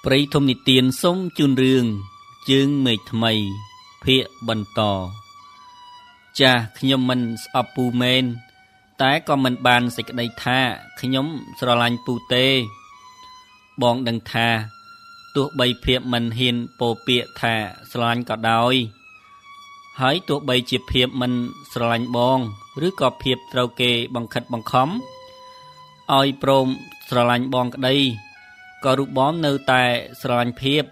ព្រៃធំនិទានសូមជូនរឿងជើងមេឃថ្មីភាគបន្តចាស់ខ្ញុំមិនស្អប់ពូមែនតែក៏មិនបានសេចក្តីថាខ្ញុំស្រឡាញ់ពូទេបងដឹងថាទោះបីភាពមិនហ៊ានពោលពាក្យថាស្រឡាញ់ក៏ដោយហើយទោះបីជាភាពមិនស្រឡាញ់បងឬក៏ភាពត្រូវគេបង្ខិតបង្ខំឲ្យព្រមស្រឡាញ់បងក្តីក៏រូបបងនៅតែស្រឡាញ់ភាព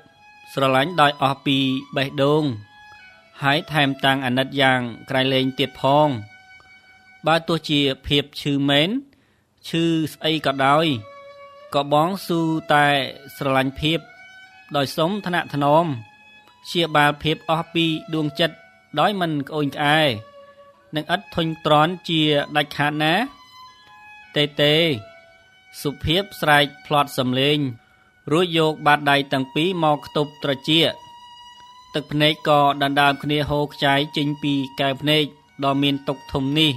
ស្រឡាញ់ដោយអស់ពីបេះដូងហើយថែមតាំងអាណិតយ៉ាងក្រៃលែងទៀតផងបើទោះជាភាពឈឺមែនឈឺស្អីក៏ដោយក៏បងស៊ូតែស្រឡាញ់ភាពដោយសុំថ្នាក់ថ្នមជាបាលភាពអស់ពីដួងចិត្តដោយមិនក្អូនក្អែនឹងឥតធុញទ្រាន់ជាដាច់ខាតណាទេសុភាពស្រែកផ្្លាត់សំឡេងរួចយកបាតដៃទាំងពីរមកខ្ទប់ត្រចៀកទឹកភ្នែកក៏ដណ្ដើមគ្នាហូរខ្ចាយចេញពីកែវភ្នែកដ៏មានទុកធំនេះ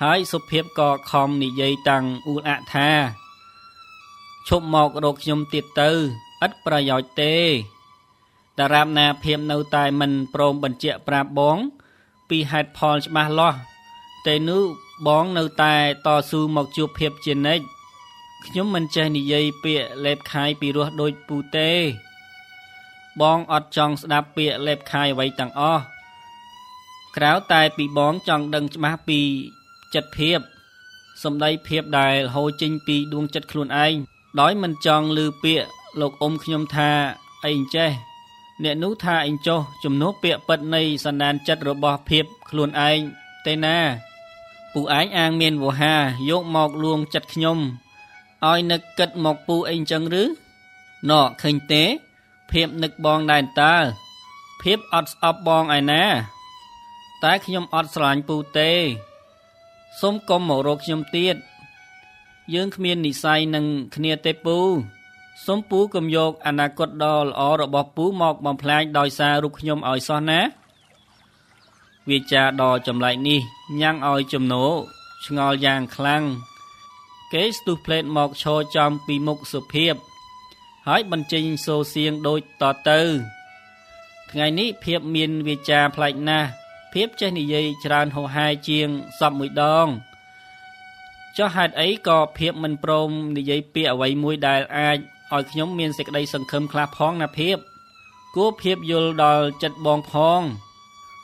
ហើយសុភាពក៏ខំនិយាយតាំងអ៊ូលអាក់ថាឈប់មករកខ្ញុំទៀតទៅឥតប្រយោជន៍ទេតារាបណាភាពនៅតែមិនព្រមបញ្ជាក់ប្រាប់បងពីហេតុផលច្បាស់លាស់តែនោះបងនៅតែតស៊ូមកជួបភាពជានិច្ចខ្ញុំមិនចេះនិយាយពាក្យលេបខាយពីរោះដូចពូទេបងអត់ចង់ស្ដាប់ពាក្យលេបខាយអ្វីទាំងអស់ក្រៅតែពីបងចង់ដឹងច្បាស់ពីចិត្តភាពសម្ដីភាពដែលហូរចេញពីដួងចិត្តខ្លួនឯងដោយមិនចង់ឮពាក្យលោកអ៊ំខ្ញុំថាអីចេះអ្នកនោះថាអីចុះជំនួសពាក្យពិតនៃសន្តានចិត្តរបស់ភាពខ្លួនឯងទេណាពូឯងអាងមានវោហាយកមកលួងចិត្តខ្ញុំឲ្យនឹកគិតមកពូអីចឹងឬណ៎ឃើញទេភាពនឹកបងដែរតើភាពអត់ស្អប់បងឯណាតែខ្ញុំអត់ស្រឡាញ់ពូទេសូមកុំមករកខ្ញុំទៀតយើងគ្មាននិស្ស័យនឹងគ្នាទេពូសូមពូកុំយកអនាគតដ៏ល្អរបស់ពូមកបំផ្លាញដោយសាររូបខ្ញុំឲ្យសោះណាវាចាដ៏ចម្លែកនេះញ៉ាំងឲ្យចំណោឆ្ងល់យ៉ាងខ្លាំងគេស្ទុះផ្លេតមកឈរចំពីមុខសុភាពហើយបញ្ចេញសូរសៀងដូចតទៅថ្ងៃនេះភាពមានវាចាប្លែកណាស់ភាពចេះនិយាយច្រើនហោហែជាងសពមួយដងចុះហេតុអីក៏ភាពមិនព្រមនិយាយពាក្យអ្វីមួយដែលអាចឲ្យខ្ញុំមានសេចក្តីសង្ឃឹមខ្លះផងណាភាពគួរភាពយល់ដល់ចិត្តបងផង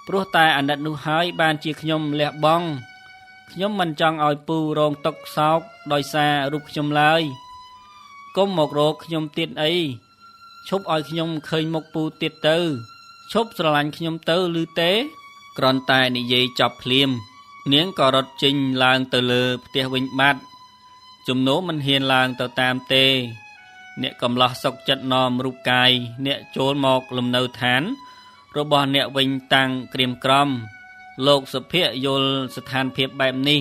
ព្រោះតែអាណិតនោះហើយបានជាខ្ញុំលះបង់ខ្ញុំមិនចង់ឲ្យពូរងទុក្ខសោកដោយសាររូបខ្ញុំឡើយកុំមករកខ្ញុំទៀតអីឈប់ឲ្យខ្ញុំឃើញមុខពូទៀតទៅឈប់ស្រឡាញ់ខ្ញុំទៅឬទេគ្រាន់តែនិយាយចប់ភ្លាមនាងក៏រត់ចេញឡើងទៅលើផ្ទះវិញបាត់ជំនោមិនហ៊ានឡើងទៅតាមទេអ្នកកំឡោះសុកចិត្តនាំរូបកាយអ្នកចូលមកលំនៅឋានរបស់អ្នកវិញតាំងក្រៀមក្រំលោកសុភ័ក្រយល់ស្ថានភាពបែបនេះ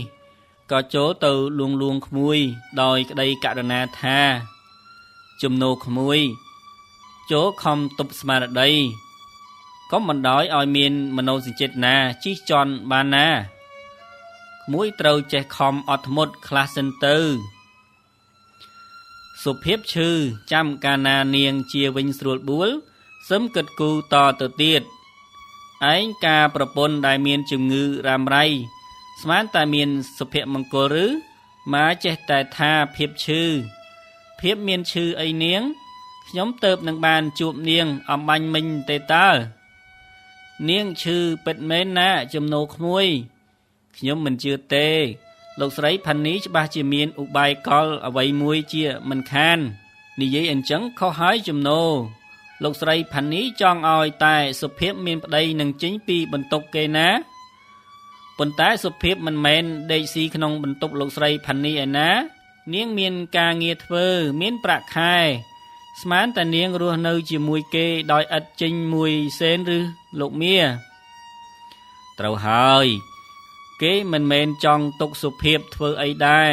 ក៏ចូលទៅលួងក្មួយដោយក្តីករុណាថាជំនោក្មួយចូលខំទប់ស្មារតីកុំបណ្ដោយឲ្យមានមនោសញ្ចេតនាជិះជាន់បានណាក្មួយត្រូវចេះខំអត់ធ្មត់ខ្លះសិនទៅសុភាពឈឺចាំកាលណានាងជាវិញស្រួលបួលសឹមគិតគូរតទៅទៀតឯងការប្រពន្ធដែលមានជំងឺរ៉ាំរ៉ៃស្មានតែមានសុភមង្គលឬម៉ាចេះតែថាភាពឈឺភាពមានឈឺអីនាងខ្ញុំទៅនឹងបានជួបនាងអំបាញ់មិញទេតើនាងឈឺពិតមែនណាចំណោក្មួយខ្ញុំមិនជឿទេលោកស្រីផានីច្បាស់ជាមានឧបាយកលអ្វីមួយជាមិនខាននិយាយអញ្ចឹងខុសហើយចំណោលោកស្រីផានីចង់ឲ្យតែសុភាពមានប្តីនឹងចេញពីបន្ទប់គេណាប៉ុន្តែសុភាពមិនមែនដេកស៊ីក្នុងបន្ទប់លោកស្រីផានីឯណានាងមានការងារធ្វើមានប្រាក់ខែស្មានតែនាងរស់នៅជាមួយគេដោយឥតចេញមួយសេនឬលោកមៀត្រូវហើយគេមិនមែនចង់ទុកសុភាពធ្វើអីដែរ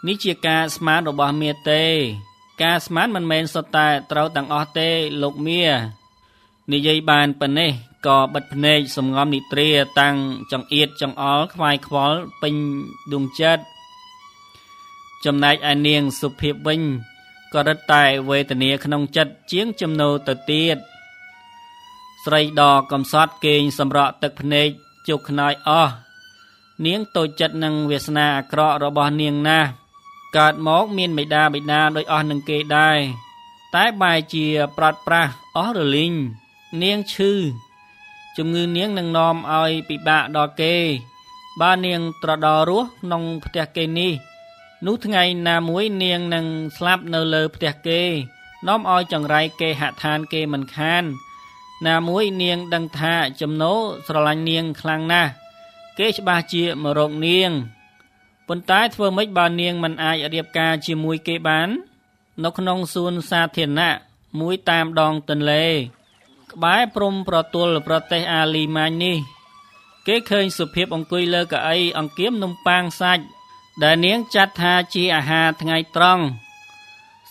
នេះជាការស្មានរបស់មៀទេការស្មានមិនមែនសុទ្ធតែត្រូវទាំងអស់ទេលោកមៀនិយាយបានប៉ុណ្ណេះក៏បិទភ្នែកសំងំនិទ្រាតាំងចង្អៀតចង្អល់ខ្វាយខ្វល់ពេញដួងចិត្តចំណែកឯនាងសុភាពវិញ ក៏រឹតតែវេទនាក្នុងចិត្តជាងចំណូលទៅទៀតស្រីដកកំសត់គេងសម្រក់ទឹកភ្នែកជោគខ្នើយអស់នាងតូចចិត្តនឹងវាសនាអាក្រក់របស់នាងណាស់កើតមកមានបិតាដោយអស់នឹងគេដែរតែបែរជាប្រត់ប្រាស់អស់រលីងនាងឈឺជំងឺនាងនឹងនាំឲ្យពិបាកដល់គេបើនាងត្រដររស់ក្នុងផ្ទះគេនេះនោះថ្ងៃណាមួយនាងនឹងស្លាប់នៅលើផ្ទះគេនាំឲ្យចង្រៃគេហដ្ឋានគេមិនខានណាមួយនាងដឹងថាចំណោស្រឡាញ់នាងខ្លាំងណាស់គេច្បាស់ជាមករកនាងប៉ុន្តែធ្វើម៉េចបើនាងមិនអាចរៀបការជាមួយគេបាននៅក្នុងសួនសាធារណៈមួយតាមដងទន្លេក្បែរព្រំប្រទល់ប្រទេសអាលីម៉ាញនេះគេឃើញសុភាពអង្គុយលើកៅអីអង្គាមនំប៉ាងសាច់ដែលនាងចាត់ថាជាអាហារថ្ងៃត្រង់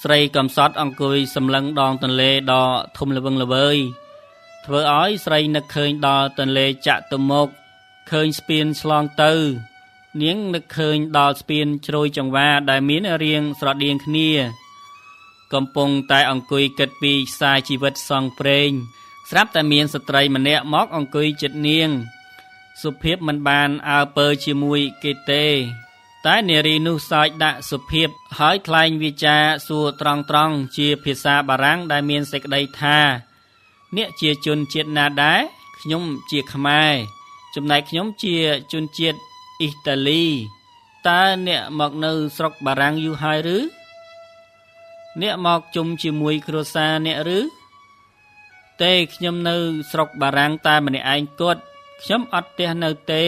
ស្រីកំសត់អង្គុយសម្លឹងដងទន្លេដ៏ធំល្វឹងល្វើយធ្វើឲ្យស្រីនឹកឃើញដល់ទន្លេចាក់ទៅមុខឃើញស្ពានឆ្លងទៅនាងនឹកឃើញដល់ស្ពានជ្រោយចង្វាដែលមានរាងស្រដៀងគ្នាកំពុងតែអង្គុយគិតពីខ្សែជីវិតសង់ព្រេងស្រាប់តែមានស្ត្រីម្នាក់មកអង្គុយជិតនាងសុភាពមិនបានអើពើជាមួយគេទេតែនារីនោះសើចដាក់សុភាពហើយថ្លែងវាចាសួរត្រង់ជាភាសាបារាំងដែលមានសេចក្តីថាអ្នកជាជនជាតិណាដែរខ្ញុំជាខ្មែរចំណែកខ្ញុំជាជនជាតិអ៊ីតាលីតើអ្នកមកនៅស្រុកបារាំងយូរហើយឬអ្នកមកជុំជាមួយគ្រួសារអ្នកឬទេខ្ញុំនៅស្រុកបារាំងតែម្នាក់ឯងគត់ខ្ញុំអត់ផ្ទះនៅទេ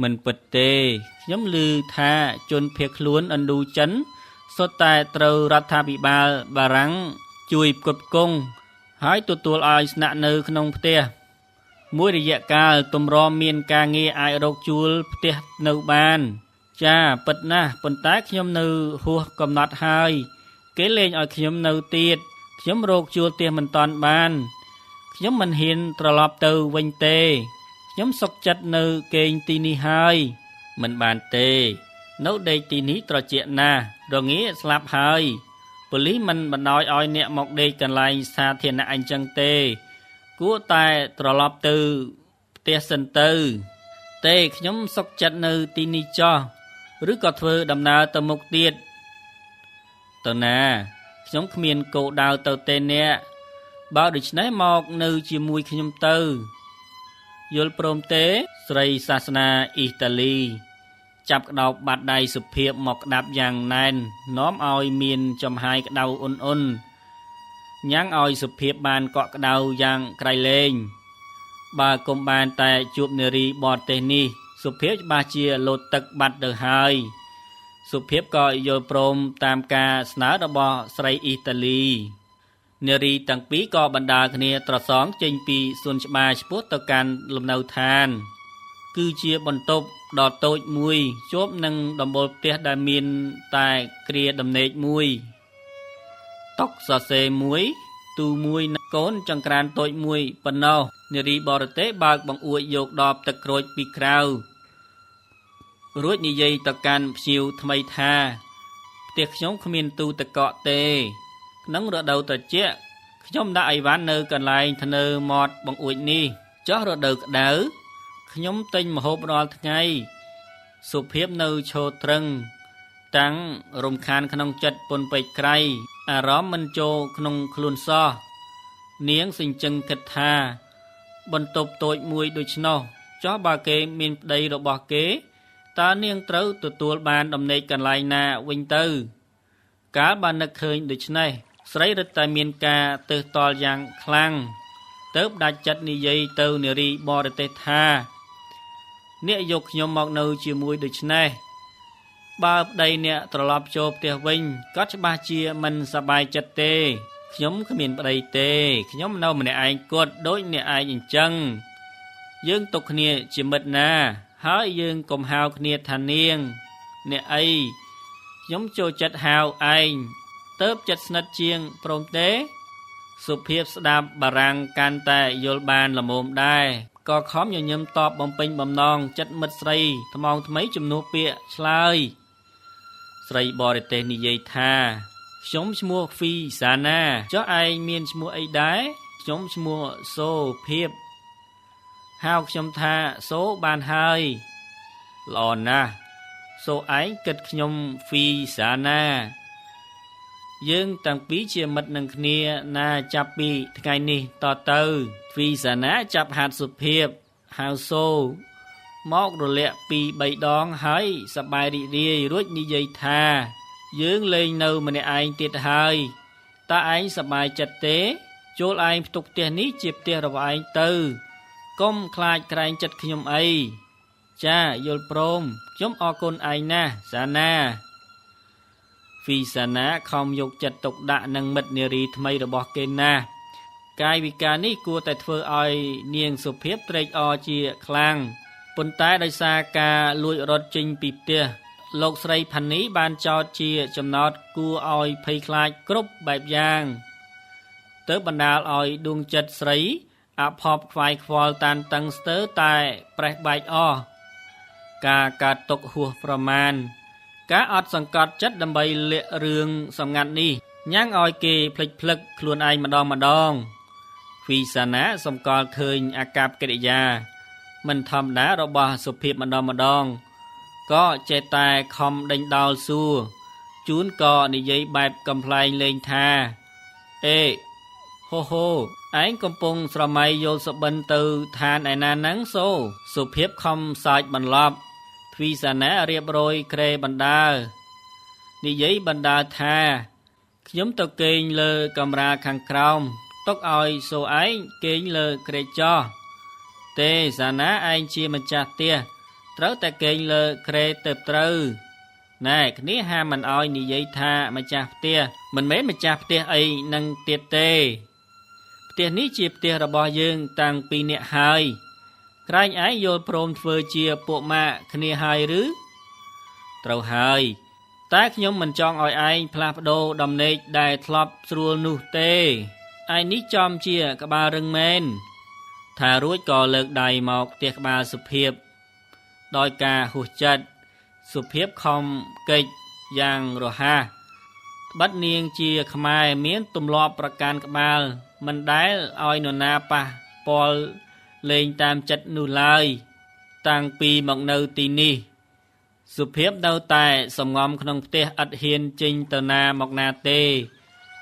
មិនពិតទេខ្ញុំឮថាជនភៀសខ្លួនឥណ្ឌូចិនសុទ្ធតែត្រូវរដ្ឋាភិបាលបារាំងជួយផ្គត់ផ្គង់ហើយទទួលឲ្យស្នាក់នៅក្នុងផ្ទះមួយរយៈកាលទម្រាំមានការងារអាចរកជួលផ្ទះនៅបានចាពិតណាស់ប៉ុន្តែខ្ញុំនៅហួសកំណត់ហើយគេលែងឲ្យខ្ញុំនៅទៀតខ្ញុំរកជួលផ្ទះមិនតាន់បានខ្ញុំមិនហ៊ានត្រឡប់ទៅវិញទេខ្ញុំសុខចិត្តនៅគេងទីនេះហើយមិនបានទេនៅដេកទីនេះត្រជាក់ណាស់រងាស្លាប់ហើយប៉ូលីសមិនបណ្ដោយឲ្យអ្នកមកដេកកន្លែងសាធារណៈអញ្ចឹងទេគួរតែត្រឡប់ទៅផ្ទះសិនទៅទេខ្ញុំសុខចិត្តនៅទីនេះចោះឬក៏ធ្វើដំណើរទៅមុខទៀតទៅណាខ្ញុំគ្មានគោលដៅទៅទេអ្នកបើដូច្នេះមកនៅជាមួយខ្ញុំទៅយល់ព្រមទេស្រីសាសនាអ៊ីតាលីចាប់ក្តោបបាត់ដៃសុភាពមកក្តាប់យ៉ាងណែននាំឲ្យមានចំហាយក្តៅអ៊ុនញ៉ាំងឲ្យសុភាពបានកក់ក្តៅយ៉ាងក្រៃលែងបើកុំបានតែជួបនារីបរទេសនេះសុភាពច្បាស់ជាលោតទឹកបាត់ទៅហើយសុភាពក៏យល់ព្រមតាមការស្នើរបស់ស្រីអ៊ីតាលីនារីទាំងពីរក៏បណ្ដាលគ្នាត្រសងចេញពីសួនច្បារឆ្ពោះទៅកាន់លំនៅឋានគឺជាបន្ទប់ដ៏តូចមួយជាប់នឹងដំបូលផ្ទះដែលមានតែគ្រាដំណេកមួយតុសរសេរមួយទូមួយកូនចង្ក្រានតូចមួយប៉ុណ្ណោះនារីបរទេសបើកបង្អួចយកដបទឹកក្រូចពីក្រៅរួចនិយាយទៅកាន់ភ្ញៀវថ្មីថាផ្ទះខ្ញុំគ្មានទូទឹកកកទេក្នុងរដូវត្រជាក់ខ្ញុំដាក់អីវ៉ាន់នៅកន្លែងធ្នើមាត់បង្អួចនេះចុះរដូវក្តៅខ្ញុំទិញម្ហូបរាល់ថ្ងៃសុភាពនៅឈរត្រឹងតាំងរំខានក្នុងចិត្តពន់ពេកក្រៃអារម្មណ៍មិនចូលក្នុងខ្លួនសោះនាងសិញ្ជឹងគិតថាបន្ទប់តូចមួយដូច្នោះចុះបើគេមានប្តីរបស់គេតើនាងត្រូវទទួលបានដំណេកកន្លែងណាវិញទៅកាលបាននឹកឃើញដូច្នេះស្រីរឹតតែមានការទើសតល់យ៉ាងខ្លាំងទើបដាច់ចិត្តនិយាយទៅនារីបរទេសថាអ្នកយកខ្ញុំមកនៅជាមួយដូច្នេះបើប្តីអ្នកត្រឡប់ចូលផ្ទះវិញក៏ច្បាស់ជាមិនសប្បាយចិត្តទេខ្ញុំគ្មានប្តីទេខ្ញុំនៅម្នាក់ឯងគត់ដូចអ្នកឯងអញ្ចឹងយើងទុកគ្នាជាមិត្តណាហើយយើងកុំហៅគ្នាថានាងអ្នកអីខ្ញុំចូលចិត្តហៅឯងទៅចិត្តស្និទ្ធជាងព្រមទេសុភាពស្ដាប់បារាំងកាន់តែយល់បានល្មមដែរក៏ខំញញឹមតបបំពេញបំណងចិត្តមិត្តស្រីថ្មងថ្មីជំនួសពាក្យឆ្លើយស្រីបរទេសនិយាយថា ខ្ញុំឈ្មោះហ្វីសាណាចុះឯងមានឈ្មោះអីដែរខ្ញុំឈ្មោះសូភាពហៅខ្ញុំថាសូបានហើយល្អណាស់សូឯងគិតខ្ញុំហ្វីសាណាយើងទាំងពីរជាមិត្តនឹងគ្នាណាចាប់ពីថ្ងៃនេះតទៅហ្វីសាណាចាប់ហាត់សុភាពហៅសូមករលាក់ពី3ដងហើយសប្បាយរីករាយរួចនិយាយថាយើងលេងនៅម្នាក់ឯងទៀតហើយតើឯងសប្បាយចិត្តទេចូលឯងផ្ទុកផ្ទះនេះជាផ្ទះរបស់ឯងទៅកុំខ្លាចក្រែងចិត្តខ្ញុំអីចាយល់ព្រមខ្ញុំអរគុណឯងណាស់សាណាហ្វីសាណាខំយកចិត្តទុកដាក់នឹងមិត្តនារីថ្មីរបស់គេណាស់កាយវិការនេះគួរតែធ្វើឲ្យនាងសុភាពត្រេកអរជាខ្លាំងប៉ុន្តែដោយសារការលួចរត់ចេញពីផ្ទះលោកស្រីផានីបានចោទជាចំណោទគួរឲ្យភ័យខ្លាចគ្រប់បែបយ៉ាងទើបបណ្ដាលឲ្យដួងចិត្តស្រីអភ័ព្វខ្វាយខ្វល់តានតឹងស្ទើរតែប្រេះបែកអស់ការកើតទុក្ខហួសប្រមាណការអត់សង្កត់ចិត្តដើម្បីលាក់រឿងសម្ងាត់នេះញ៉ាំងឲ្យគេភ្លេចភ្លឹកខ្លួនឯងម្ដងហ្វីសាណាសម្គាល់ឃើញអាកប្បកិរិយាមិនធម្មតារបស់សុភាពម្ដងក៏ចេះតែខំដេញដោលសួរជូនក៏និយាយបែបកំ pl ែងលេងថាអេហូហូឯងកំពុងស្រមៃយល់សុបិនទៅឋានឯណាហ្នឹងសូសុភាពខំសើចបន្លប់ទ្វីសាណារៀបរយក្រេបណ្ដើនិយាយបណ្ដើថាខ្ញុំទៅគេងលើកំរាលខាងក្រោមទុកឲ្យសូឯងគេងលើក្រេចោះទេសាណាឯងជាម្ចាស់ផ្ទះត្រូវតែគេងលើក្រេទៅត្រូវណែគ្នាហាមមិនឲ្យនិយាយថាម្ចាស់ផ្ទះមិនមែនម្ចាស់ផ្ទះអីនឹងទៀតទេផ្ទះនេះជាផ្ទះរបស់យើងតាំងពីអ្នកហើយក្រែងឯងយល់ព្រមធ្វើជាពួកម៉ាក់គ្នាហើយឬត្រូវហើយតែខ្ញុំមិនចង់ឲ្យឯងផ្លាស់ប្ដូរដំណេកដែលធ្លាប់ស្រួលនោះទេឯនេះចំជាក្បាលរឹងមែនថារួចក៏លើកដៃមកផ្ទះក្បាលសុភាពដោយការហួសចិត្តសុភាពខំកិច្ចយ៉ាងរហ័សត្បិតនាងជាខ្មែរមានទម្លាប់ប្រកាន់ក្បាលមិនដែលឲ្យនរណាប៉ះពាល់លេងតាមចិត្តនោះឡើយតាំងពីមកនៅទីនេះសុភាពនៅតែសំងំក្នុងផ្ទះឥតហ៊ានចេញទៅណាមកណាទេ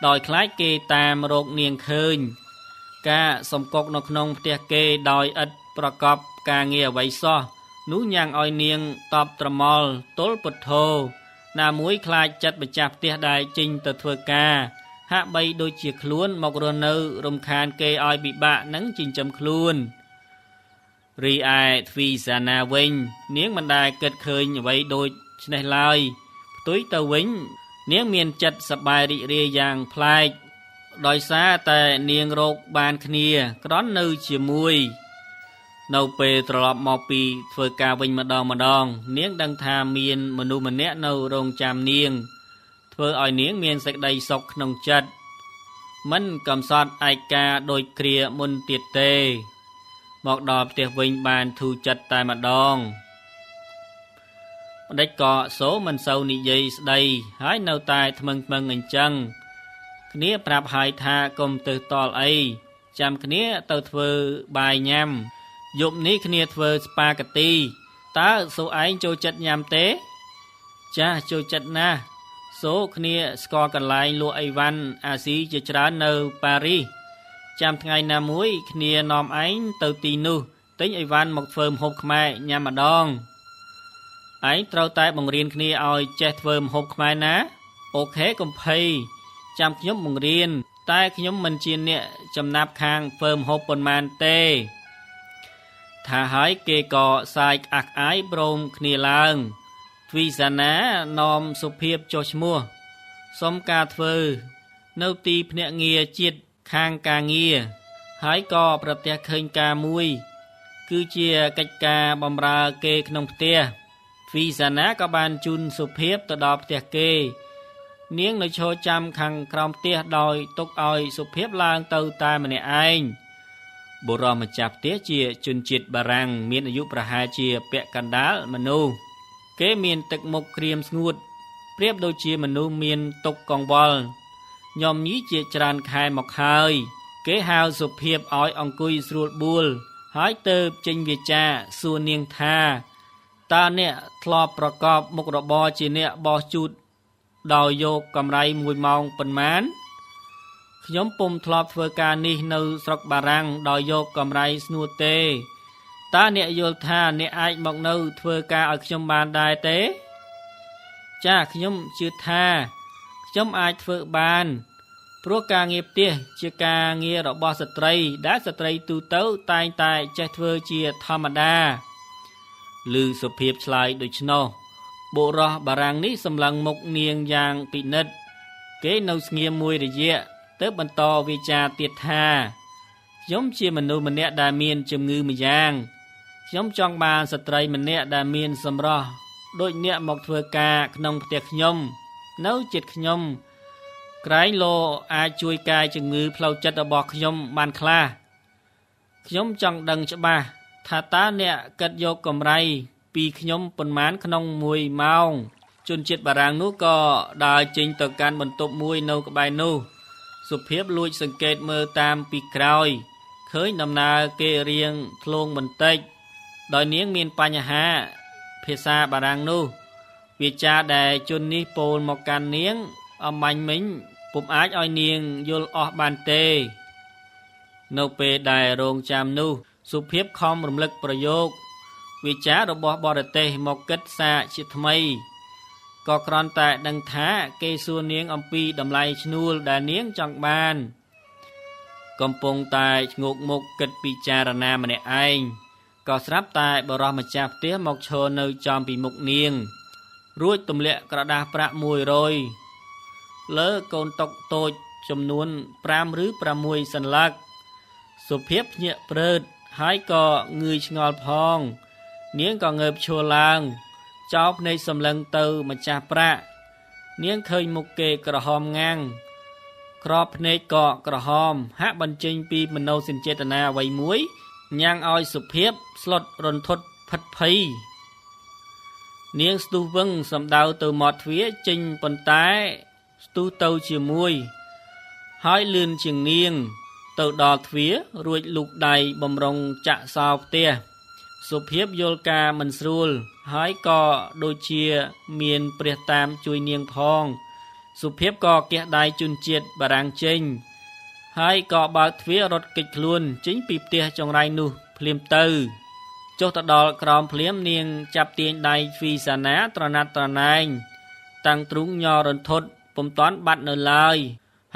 ដោយខ្លាចគេតាមរកនាងឃើញការសំកុកនៅក្នុងផ្ទះគេដោយឥតប្រកបការងារអ្វីសោះនោះញ៉ាំងឲ្យនាងតបត្រមល់ទល់ពុទ្ធោណាមួយខ្លាចចិត្តម្ចាស់ផ្ទះដែលចេញទៅធ្វើការហាក់បីដូចជាខ្លួនមករស់នៅរំខានគេឲ្យពិបាកនឹងចិញ្ចឹមខ្លួនរីឯទ្វីសាណាវិញនាងមិនដែលគិតឃើញអ្វីដូចនេះឡើយផ្ទុយទៅវិញនាងមានចិត្តសប្បាយរីករាយយ៉ាងប្លែកដោយសារតែនាងរកបានគ្នាក្រន់នៅជាមួយនៅពេលត្រឡប់មកពីធ្វើការវិញម្ដងនាងដឹងថាមានមនុស្សម្នាក់នៅរងចាំនាងធ្វើឲ្យនាងមានសេចក្តីសុខក្នុងចិត្តមិនកំសត់ឯកាដូចគ្រាមុនទៀតទេមកដល់ផ្ទះវិញបានធូរចិត្តតែម្ដងម្ដេចក៏សូមិនសូវនិយាយស្ដីហើយនៅតែថ្មឹងអញ្ចឹងគ្នាប្រាប់ហើយថាកុំទៅតល់អីចាំគ្នាទៅធ្វើបាយញ៉ាំយប់នេះគ្នាធ្វើស្ប៉ាហ្គេទីតើសូឯងចូលចិត្តញ៉ាំទេចាស់ចូលចិត្តណាស់សូគ្នាស្គាល់កន្លែងលក់អីវ៉ាន់អាស៊ីជាច្រើននៅប៉ារីសចាំថ្ងៃណាមួយគ្នានាំឯងទៅទីនោះទិញអីវ៉ាន់មកធ្វើម្ហូបខ្មែរញ៉ាំម្ដងឯងត្រូវតែបង្រៀនគ្នាឲ្យចេះធ្វើម្ហូបខ្មែរណាអូខេកុំភ័យចាំខ្ញុំបង្រៀនតែខ្ញុំមិនជាអ្នកចំណាប់ខាងធ្វើម្ហូបប៉ុន្មានទេថាហើយគេក៏សាយក្អាក់អាយព្រមគ្នាឡើងទ្វីសាណានាំសុភាពចុះឈ្មោះសុំការធ្វើនៅទីភ្នាក់ងារជាតិខាងការងារហើយក៏ប្រទះឃើញការមួយគឺជាកិច្ចការបម្រើគេក្នុងផ្ទះទ្វីសាណាក៏បានជូនសុភាពទៅដល់ផ្ទះគេនាងនៅឈរចាំខាងក្រោមផ្ទះដោយទុកឲ្យសុភាពឡើងទៅតែម្នាក់ឯងបុរសម្ចាស់ផ្ទះជាជនជាតិបារាំងមានអាយុប្រហែលជាពាក់កណ្ដាលមនុស្សគេមានទឹកមុខក្រៀមស្ងួត ប្រៀបដូចជាមនុស្សមានទុក្ខកង្វល់ញោមញីជាច្រើនខែមកហើយគេហៅសុភាពឲ្យអង្គុយស្រួលបួលហើយទៅចេញវាចាសួរនាងថាតើអ្នកធ្លាប់ប្រកបមុខរបរជាអ្នកបោះជូតដោយយកកម្រៃ1ម៉ោងប៉ុន្មានខ្ញុំពុំធ្លាប់ធ្វើការនេះនៅស្រុកបារាំងដោយយកកម្រៃស្នួលទេតើអ្នកយល់ថាអ្នកអាចមកនៅធ្វើការឲ្យខ្ញុំបានដែរទេចាខ្ញុំជឿថាខ្ញុំអាចធ្វើបានព្រោះការងារផ្ទះជាការងាររបស់ស្ត្រីដែលស្ត្រីទូទៅតែងតែចេះធ្វើជាធម្មតាឮសុភាពឆ្លើយដូច្នោះបុរសបារាំងនេះសម្លឹងមុខនាងយ៉ាងពិនិត្យគេនៅស្ងៀមមួយរយៈទើបបន្តវាចាទៀតថាខ្ញុំជាមនុស្សម្នាក់ដែលមានជំងឺម្យ៉ាងខ្ញុំចង់បានស្ត្រីម្នាក់ដែលមានសម្រស់ដូចអ្នកមកធ្វើការក្នុងផ្ទះខ្ញុំនៅជិតខ្ញុំក្រែងលោអាចជួយកាយជំងឺផ្លូវចិត្តរបស់ខ្ញុំបានខ្លះខ្ញុំចង់ដឹងច្បាស់ថាតើអ្នកគិតយកកម្រៃពីខ្ញុំប៉ុន្មានក្នុង1ម៉ោងជនជាតិបារាំងនោះក៏ដើរចេញទៅកាន់បន្ទប់មួយនៅក្បែរនោះសុភាពលួចសង្កេតមើលតាមពីក្រោយឃើញដំណើរគេរៀងធ្លងបន្តិចដោយនាងមានបញ្ហាភាសាបារាំងនោះវាចាដែលជននេះពោលមកកាន់នាងអំបញ្ញមិញពុំអាចឲ្យនាងយល់អស់បានទេនៅពេលដែលរងចាំនោះសុភាពខំរំលឹកប្រយោគវាចារបស់បរទេសមកគិតសាកជាថ្មីក៏គ្រាន់តែដឹងថាគេសួរនាងអំពីតម្លៃឈ្នួលដែលនាងចង់បានកំពុងតែងោកមុខគិតពិចារណាម្នាក់ឯងក៏ស្រាប់តែបរិសម្ចាស់ផ្ទះមកឈរនៅចំពីមុខនាងរួចទម្លាក់ក្រដាសប្រាក់100លើកូនតុកតូចចំនួន5ឬ6សន្លឹកសុភាពភ្ញាក់ព្រឺតហើយក៏ងឿយឆ្ងល់ផងនាងក៏ងើបឈរឡើងចោលភ្នែកសម្លឹងទៅម្ចាស់ប្រាក់នាងឃើញមុខគេក្រហមងាំងក្របភ្នែកក៏ក្រហមហាក់បញ្ចេញពីមនោសញ្ចេតនាអ្វីមួយញ៉ាំងឲ្យសុភាពស្លុតរន្ធត់ផិតភ័យនាងស្ទុះវឹងសំដៅទៅមាត់ទ្វារចេញប៉ុន្តែស្ទុះទៅជាមួយហើយលឿនជាងនាងទៅដល់ទ្វាររួចលូកដៃបំរុងចាក់សោផ្ទះសុភាពយល់ការមិនស្រួលហើយក៏ដូចជាមានព្រះតាមជួយនាងផងសុភាពក៏គះដៃជូនជាតិបារាំងចេញហើយក៏បើកទ្វាររត់គេចខ្លួនចេញពីផ្ទះចង្រៃនោះភ្លាមទៅចុះទៅដល់ក្រោមភ្លាមនាងចាប់ទាញដៃហ្វីសាណាត្រណាត់ត្រណែងតាំងទ្រូងញ័ររន្ធត់ពុំតាន់បាត់នៅឡើយ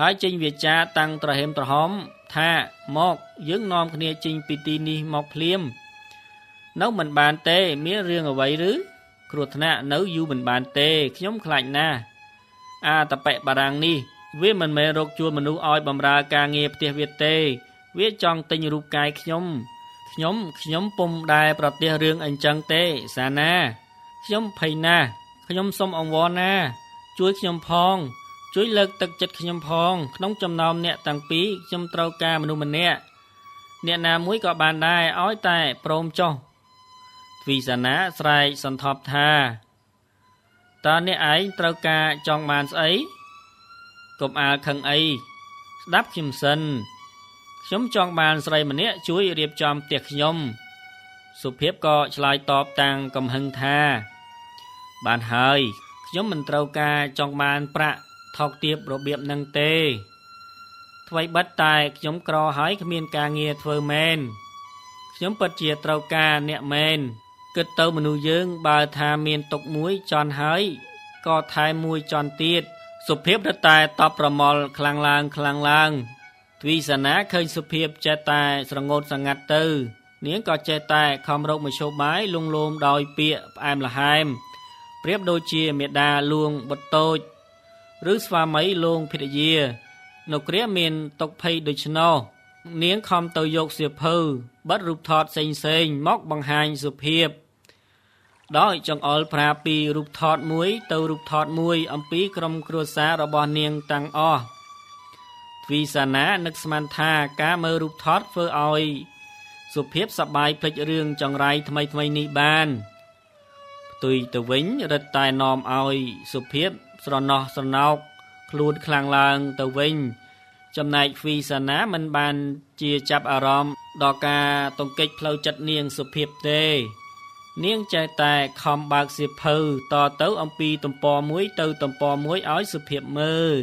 ហើយចេញវាចាតាំងត្រហេមត្រហមថាមកយើងនាំគ្នាចេញពីទីនេះមកភ្លាមនៅមិនបានទេមានរឿងអ្វីឬគ្រោះថ្នាក់នៅយូរមិនបានទេខ្ញុំខ្លាចណាស់អាតបិបារាំងនេះវាមិនមែនរកជួលមនុស្សឲ្យបម្រើការងារផ្ទះវាទេវាចង់ទិញរូបកាយខ្ញុំពុំដែលប្រទះរឿងអញ្ចឹងទេសាណាខ្ញុំភ័យណាស់ខ្ញុំសុំអង្វរណាជួយខ្ញុំផងជួយលើកទឹកចិត្តខ្ញុំផងក្នុងចំណោមអ្នកទាំងពីរខ្ញុំត្រូវការមនុស្សម្នាក់អ្នកណាមួយក៏បានដែរឲ្យតែព្រមចុះទ្វីសាណាស្រែកសន្ធប់ថាតើអ្នកឯងត្រូវការចង់បានស្អីកុំអាលខឹងអីស្ដាប់ខ្ញុំសិនខ្ញុំចង់បានស្រីម្នាក់ជួយរៀបចំផ្ទះខ្ញុំសុភាពក៏ឆ្លើយតបតាំងកំហឹងថាបានហើយខ្ញុំមិនត្រូវការចង់បានប្រាក់ថោកទាបរបៀបនឹងទេថ្មីបិទតែខ្ញុំក្រហើយគ្មានការងារធ្វើមែនខ្ញុំពិតជាត្រូវការអ្នកមែនគិតទៅមនុស្សយើងបើថាមានទុកមួយចន់ហើយក៏ថែមមួយចន់ទៀតសុភាពរត់តែតបប្រមល់ខ្លាំងឡើងទ្វីសាណាឃើញសុភាពចេះតែស្រងោតសងាត់ទៅនាងក៏ចេះតែខំរកមធ្យោបាយលងលោមដោយពាក្យផ្អែមល្ហែមប្រៀបដូចជាមេដាលួងបុត្រតូចឬស្វាមីលងភរិយានៅគ្រាមានទុកភ័យដូច្នោះនាងខំទៅយកសៀវភៅបិទរូបថតផ្សេងមកបង្ហាញសុភាពដោយចង្អុលប្រាប់ពីរូបថតមួយទៅរូបថតមួយអំពីក្រុមគ្រួសាររបស់នាងទាំងអស់ទ្វីសាណានឹកស្មានថាការមើលរូបថតធ្វើឲ្យសុភាពសប្បាយភ្លេចរឿងចង្រៃថ្មីនេះបានផ្ទុយទៅវិញរឹតតែនាំឲ្យសុភាព ស្រណោះស្រណោកខ្លួនខ្លាំងឡើងទៅវិញចំណែកវីសាណាមិនបានជាចាប់អារម្មណ៍ដល់ការទង្គិចផ្លូវចិត្តនាងសុភាពទេនាងចេះតែខំបើកសៀវភៅតទៅអំពីទំព័រមួយទៅទំព័រមួយឲ្យសុភាពមើល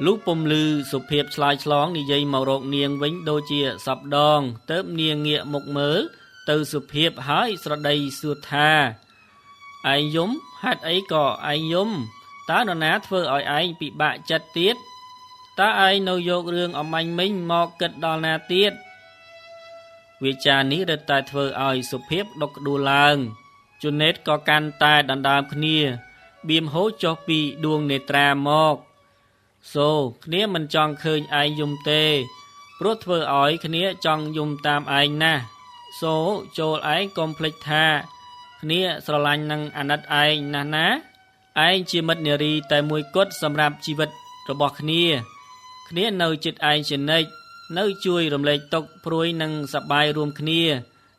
លុះពុំឮសុភាពឆ្លើយឆ្លងនិយាយមករកនាងវិញដូចជាសពដងទើបនាងងាកមុខមើលទៅសុភាពហើយស្រដីសួរថាឯងយំហេតុអីក៏ឯងយំតើនរណាធ្វើឲ្យឯងពិបាកចិត្តទៀតតើឯងនៅយករឿងអំបញ្ញមិញមកគិតដល់ណាទៀតវាចានេះរឹតតែធ្វើឲ្យសុភាពដុកក្ដួលឡើងជូណេតក៏កាន់តែដណ្ដើមគ្នាបៀមហូរចុះពីដួងនេត្រាមកសូគ្នាមិនចង់ឃើញឯងយំទេព្រោះធ្វើឲ្យគ្នាចង់យំតាមឯងណាស់សូចូលឯងកុំភ្លេចថាគ្នាស្រឡាញ់នឹងអាណិតឯងណាស់ណាឯងជាមិត្តនារីតែមួយគត់សម្រាប់ជីវិតរបស់គ្នានៅចិត្តឯងជានិច្ចនៅជួយរំលែកទុក្ខព្រួយនិងសប្បាយរួមគ្នា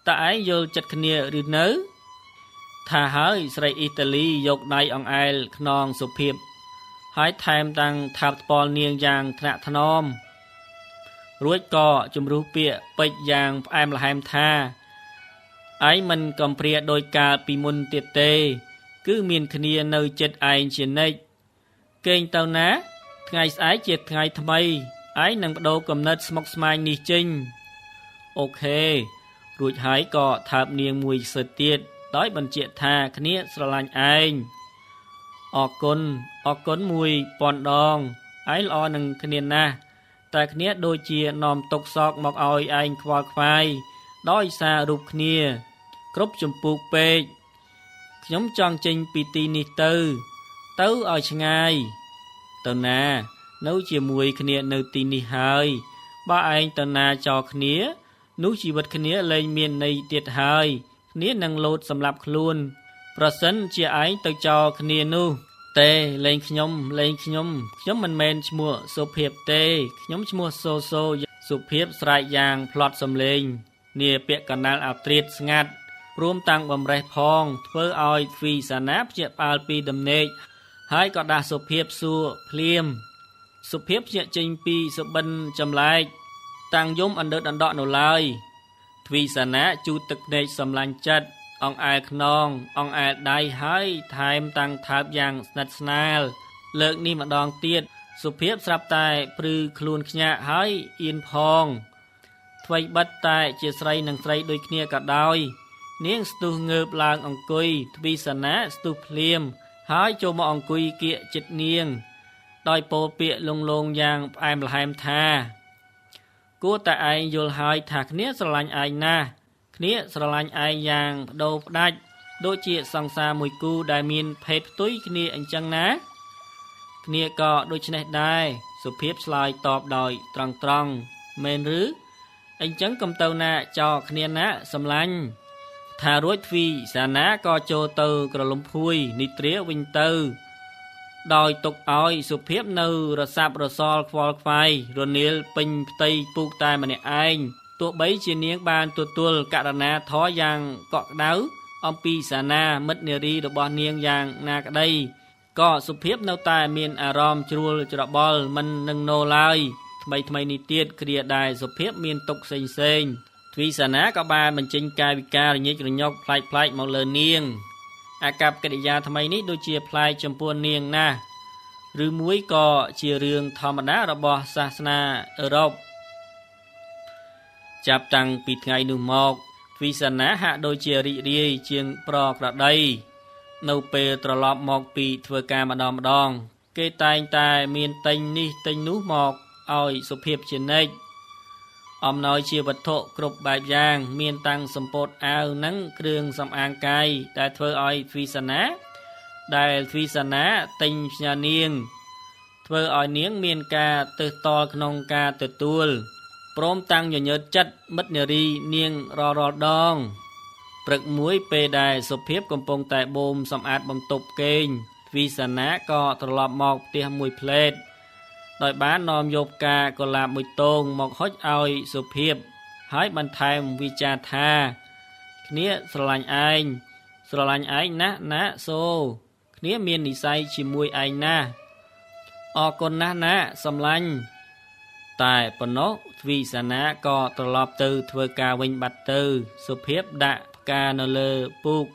តើឯងយល់ចិត្តគ្នាឬនៅថាហើយស្រីអ៊ីតាលីយកដៃអង្អែលខ្នងសុភាពហើយថែមទាំងថាបថ្ពាល់នាងយ៉ាងថ្នាក់ថ្នមរួចក៏ជំរុះពាក្យពេចយ៉ាងផ្អែមល្ហែមថាឯងមិនកំព្រាដោយកាលពីមុនទៀតទេគឺមានគ្នានៅចិត្តឯងជានិច្ចគេងទៅណាថ្ងៃស្អែកជាថ្ងៃថ្មីឯងនឹងបដូរគំនិតស្មុគស្មាញនេះចេញអូខេរួចហើយក៏ថើបនាងមួយសិតទៀតដោយបញ្ជាក់ថាគ្នាស្រឡាញ់ឯងអរគុណ1000ដងឯងល្អនឹងគ្នាណាស់តែគ្នាដូចជានាំទុកសោកមកឲ្យឯងខ្វល់ខ្វាយដោយសាររូបគ្នាគ្រប់ចម្ពោះពេកខ្ញុំចង់ចេញពីទីនេះទៅឲ្យឆ្ងាយទៅណានៅជាមួយគ្នានៅទីនេះហើយបើឯងទៅណាចោលគ្នានោះជីវិតគ្នាលែងមានន័យទៀតហើយគ្នានឹងលោតសម្លាប់ខ្លួនប្រសិនជាឯងទៅចោលគ្នានោះទេលែងខ្ញុំមិនមែនឈ្មោះសុភាពទេខ្ញុំឈ្មោះសូសុភាពស្រែកយ៉ាងផ្លត់សំឡេងនាពាក់កណ្ដាលអាត្រៀតស្ងាត់រួមតាំងបំរេះផងធ្វើឲ្យវីសាណាភ្ញាក់ផ្អើលពីដំណេកហើយក៏ដាស់សុភាពសួរភ្លាមសុភាពភ្ញាក់ចេញពីសុបិនចម្លែកតាំងយំអណ្ដើតអណ្ដក់នៅឡើយទ្វីសាណាជូតទឹកភ្នែកសម្លាញ់ចិត្តអង្អែលខ្នងអង្អែលដៃហើយថែមតាំងថើបយ៉ាងស្និទ្ធស្នាលលើកនេះម្ដងទៀតសុភាពស្រាប់តែព្រឺខ្លួនខ្ញាក់ហើយអៀនផងថ្វីបិទតែជាស្រីនឹងស្រីដូចគ្នាក៏ដោយនាងស្ទុះងើបឡើងអង្គុយទ្វីសាណាស្ទុះភ្លាមហើយចូលមកអង្គុយគៀកចិត្តនាងដោយពោលពាក្យលងយ៉ាងផ្អែមល្ហែមថាគួរតែឯងយល់ហើយថាគ្នាស្រឡាញ់ឯងណាស់គ្នាស្រឡាញ់ឯងយ៉ាងបដូរផ្ដាច់ដូចជាសង្សារមួយគូដែលមានភេទផ្ទុយគ្នាអញ្ចឹងណាគ្នាក៏ដូចនេះដែរសុភាពឆ្លើយតបដោយត្រង់មែនឬអញ្ចឹងកុំទៅណាចោលគ្នាណាសម្លាញ់ថារួចទ្វីសាណាក៏ចូលទៅក្រឡុំភួយនិទ្រាវិញទៅដោយទុកឲ្យសុភាពនៅរសាប់រសល់ខ្វល់ខ្វាយរនាលពេញផ្ទៃពូកតែម្នាក់ឯងទោះបីជានាងបានទទួលករណាធម៌យ៉ាងកក់ក្ដៅអំពីសាណាមិត្តនារីរបស់នាងយ៉ាងណាក្ដីក៏សុភាពនៅតែមានអារម្មណ៍ជ្រួលច្របល់មិននឹងណូឡើយថ្មីនេះទៀតគ្រាដែលសុភាពមានទុកផ្សេងទ្វីសាណាក៏បានបញ្ចេញកាយវិការរញិចរញុកប្លែកមកលើនាងអាកប្បកិរិយាថ្មីនេះដូចជាប្លែកចំពោះនាងណាស់ឬមួយក៏ជារឿងធម្មតារបស់សាសនាអឺរ៉ុបចាប់តាំងពីថ្ងៃនោះមកទ្វីសាណាហាក់ដូចជារីករាយជាងប្រក្រតីនៅពេលត្រឡប់មកពីធ្វើការម្ដងគេតែងតែមានទិញនេះទិញនោះមកឲ្យសុភាពជានិច្ចអំណោយជាវត្ថុគ្រប់បែបយ៉ាងមានតាំងសម្ពោធអាវនិងគ្រឿងសម្អាងកាយដែលធ្វើឲ្យទ្វីសាណាទិញផ្ញើនាងធ្វើឲ្យនាងមានការទើសតល់ក្នុងការទទួលព្រមតាំងញញើតចិត្តមិត្តនារីនាងរាល់ដងព្រឹកមួយពេលដែលសុភាពកំពុងតែបូមសម្អាតបន្ទប់គេងទ្វីសាណាក៏ត្រឡប់មកផ្ទះមួយផ្លេតដោយបាននាំយកផ្កាកុលាបមួយទងមកហុចឲ្យសុភាពហើយបន្ថែមវិចារថាគ្នាស្រឡាញ់ឯងណាស់ណាសូ គ្នាមាននិស័យជាមួយឯងណាអរគុណណាស់ណាសម្លាញ់តែប៉ុណ្ណោះទ្វីសាណាក៏ត្រឡប់ទៅធ្វើការវិញបាត់ទៅសុភាពដាក់ផ្កានៅលើពូក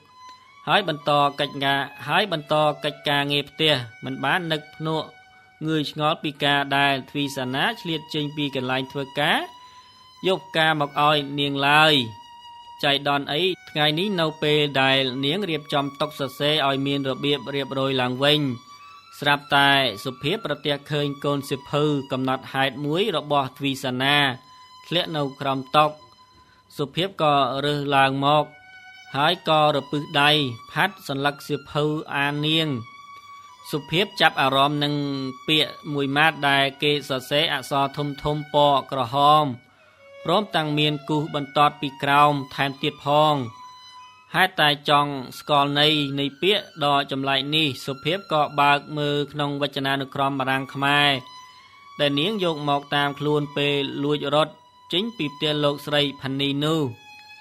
ហើយបន្តកិច្ចការងារផ្ទះមិនបាននឹកភ្នក់ងឿយឆ្ងល់ពីការដែលទ្វីសាណាឆ្លៀតចេញពីកន្លែងធ្វើការយកផ្កាមកឲ្យនាងឡើយចៃដន្យអីថ្ងៃនេះនៅពេលដែលនាងរៀបចំតុសរសេរឲ្យមានរបៀបរៀបរយឡើងវិញស្រាប់តែសុភាពប្រទះឃើញកូនសិភៅកំណត់ហេតុមួយរបស់ទ្វីសាណាធ្លាក់នៅក្រោមតុសុភាពក៏រើសឡើងមកហើយក៏រពឹសដៃផាត់សន្លឹកសិភៅអាននាងសុភាពចាប់អារម្មណ៍នឹងពាក្យមួយម៉ាត់ដែលគេសរសេរអក្សរធំធំពណ៌ក្រហមព្រមទាំងមានគូសបន្ទាត់ពីក្រោមថែមទៀតផងហេតុតែចង់ស្គាល់ន័យនៃពាក្យដ៏ចម្លែកនេះសុភាពក៏បើកមើលក្នុងវចនានុក្រមបារាំងខ្មែរដែលនាងយកមកតាមខ្លួនពេលលួចរត់ចេញពីផ្ទះលោកស្រីផានីនោះ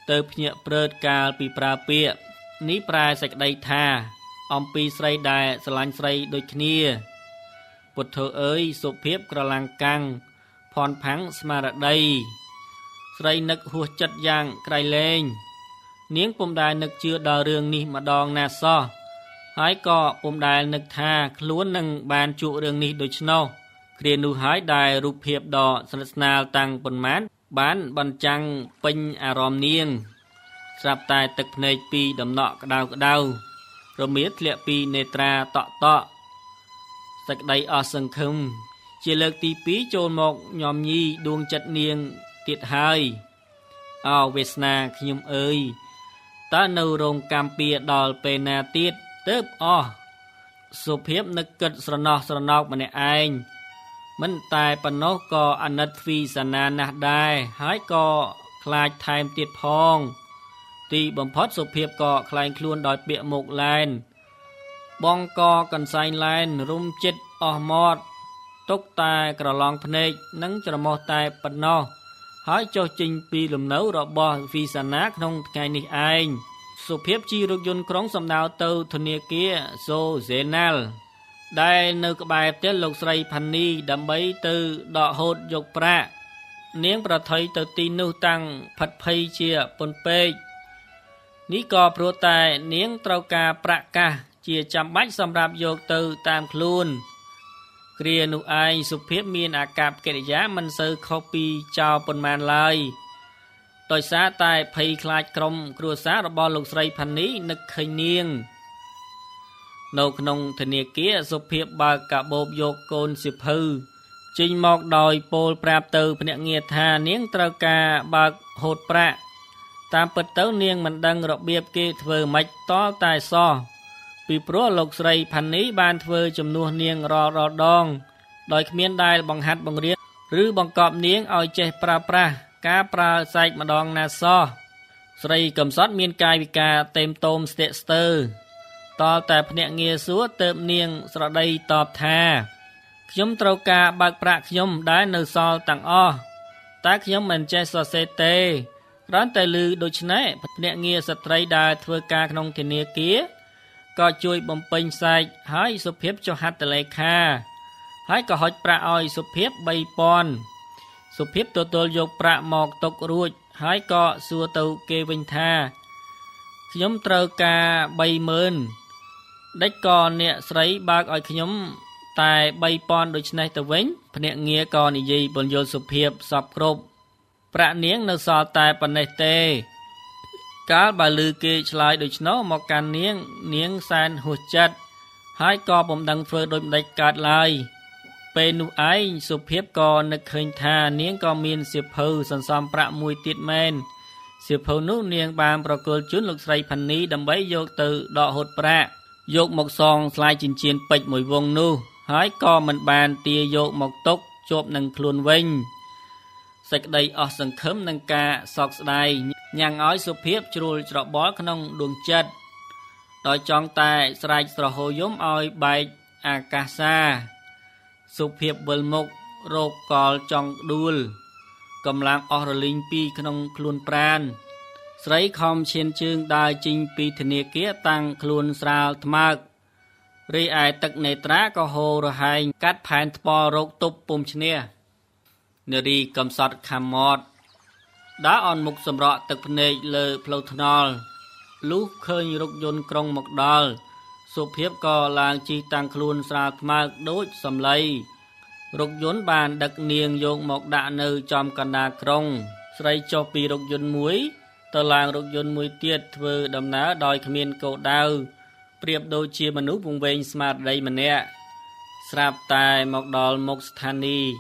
ទៅភ្ញាក់ព្រឺតកាលពីប្រើពាក្យនេះប្រែសេចក្តីថាអំពីស្រីដែលស្រឡាញ់ស្រីដូចគ្នាពុទ្ធើអើយសុភាពក្រឡាំងកាំងភ័ន្តផាំងស្មារតីស្រីនឹកហួសចិត្តយ៉ាងក្រៃលែងនាងពុំដែលនឹកជឿដល់រឿងនេះម្ដងណាសោះហើយក៏ពុំដែលនឹកថាខ្លួននឹងបានជួបរឿងនេះដូច្នោះគ្រានោះហើយដែលរូបភាពដ៏ស្និទ្ធស្នាលតាំងប៉ុន្មានបានបញ្ចាំងពេញអារម្មណ៍នាងស្រាប់តែទឹកភ្នែកពីរដំណក់ក្តៅក្តៅរមៀតធ្លាក់ពីនេត្រាតក់សេចក្តីអស់សង្ឃឹមជាលើកទី2ចូលមកញោមញីដួងចិត្តនាងទៀតហើយអោវាសនាខ្ញុំអើយតើនៅរោងកម្មពៀដល់ពេលណាទៀតទើបអស់សុភាពនឹកគិតស្រណោះស្រណោកម្នាក់ឯងមិនតែប៉ុណ្ណោះក៏អាណិតទ្វីសាណាណាស់ដែរហើយក៏ខ្លាចថែមទៀតផងទីបំផុតសុភាពក៏ខ្លែងខ្លួនដោយពាក្យមកឡែនបងក៏កន្សែងឡែនរុំចិត្តអស់មាត់ទុកតែក្រឡងភ្នែកនិងច្រមុះតែប៉ុណ្ណោះហើយចុះចេញពីលំនៅរបស់វីសាណាក្នុងថ្ងៃនេះឯងសុភាពជិះរថយន្តក្រុងសម្ដៅទៅធនាគារសូហ្សេណាល់ដែលនៅក្បែរផ្ទះលោកស្រីផានីដើម្បីទៅដកហូតយកប្រាក់នាងប្រថុយទៅទីនោះតាំងផិតភ័យជាពន់ពេកនេះក៏ព្រោះតែនាងត្រូវការប្រាក់កាសជាចាំបាច់សម្រាប់យកទៅតាមខ្លួនគ្រានោះឯងសុភាពមានអាកប្បកិរិយាមិនសូវខុសពីចៅប៉ុន្មានឡើយដោយសារតែភ័យខ្លាចក្រុមគ្រួសាររបស់លោកស្រីផានីនឹកឃើញនាងនៅក្នុងធនាគារសុភាពបើកកាបូបយកកូនសិភៅចេញមកដោយពោលប្រាប់ទៅភ្នាក់ងារថានាងត្រូវការបើកហូតប្រាក់តាមពិតទៅនាងមិនដឹងរបៀបគេធ្វើម៉េចតតែសោះពីព្រោះលោកស្រីផានីបានធ្វើជំនួសនាងរាល់ដងដោយគ្មានដែលបង្ហាត់បង្រៀនឬបង្កប់នាងឲ្យចេះប្រើប្រាស់ការប្រើសែកម្ដងណាសោះស្រីកំសត់មានកាយវិការតេមតោមស្ទាក់ស្ទើរតតែភ្នាក់ងារសួរទៅនាងស្រដីតបថាខ្ញុំត្រូវការបើកប្រាក់ខ្ញុំដែលនៅសល់ទាំងអស់តែខ្ញុំមិនចេះសរសេរទេគ្រាន់តែឮដូច្នេះភ្នាក់ងារស្ត្រីដែលធ្វើការក្នុងធនាគារក៏ជួយបំពេញផ្សាយហើយសុភាពចុះហត្ថលេខាហើយក៏ហុចប្រាក់ឲ្យសុភាព 3000 សុភាពទទួលយកប្រាក់មកទុករួចហើយក៏សួរទៅគេវិញថាខ្ញុំត្រូវការ 30,000 ដេចក៏អ្នកស្រីបើកឲ្យខ្ញុំតែ 3000 ដូចនេះទៅវិញភ្នាក់ងារក៏និយាយបញ្យល់សុភាពសពគ្រប់ប្រាក់នាងនៅសល់តែប៉ុណ្ណេះទេកាលបើឮគេឆ្លើយដូច្នោះមកកាន់នាងសែនហួសចិត្តហើយក៏ពុំដឹងធ្វើដូចម្ដេចកើតឡើយពេលនោះឯងសុភាពក៏នឹកឃើញថានាងក៏មានសៀវភៅសន្សំប្រាក់មួយទៀតមែនសៀវភៅនោះនាងបានប្រគល់ជូនលោកស្រីផានីដើម្បីយកទៅដកហូតប្រាក់យកមកសងស្លាយចិញ្ចៀនពេជ្រមួយវង់នោះហើយក៏មិនបានទាយកមកទុកជាប់នឹងខ្លួនវិញសេចក្តីអស់សង្ឃឹមនឹងការសោកស្ដាយញ៉ាំងឲ្យសុភាពជ្រួលច្របល់ក្នុងដួងចិត្តដោយចង់តែស្រែកស្រហោយំឲ្យបែកអាកាសាសុភាពវិលមុខរោគកលចង់ដួលកម្លាំងអស់រលីងពីក្នុងខ្លួនប្រាណស្រីខំឈានជើងដើរចេញពីធនាគារតាំងខ្លួនស្រាលថ្មើក រីឯទឹកនេត្រាក៏ហូររហែងកាត់ផែនថ្មរោគទប់ពុំឈ្នះនារីកំសត់ខាំមាត់ដើរអនមុខសម្រក់ទឹកភ្នែកលើផ្លូវថ្នល់លុះឃើញរថយន្តក្រុងមកដល់សុភាពក៏ឡើងជិះតាំងខ្លួនស្រាលថ្មើកដូចសំឡីរថយន្តបានដឹកនាងយកមកដាក់នៅចំកណ្ដាលក្រុងស្រីចុះពីរថយន្តមួយទៅឡើងរថយន្តមួយទៀតធ្វើដំណើរដោយគ្មានគោលដៅប្រៀបដូចជាមនុស្សពង្វែងស្មារតីម្នាក់ស្រាប់តែមកដល់មុខស្ថានីយ៍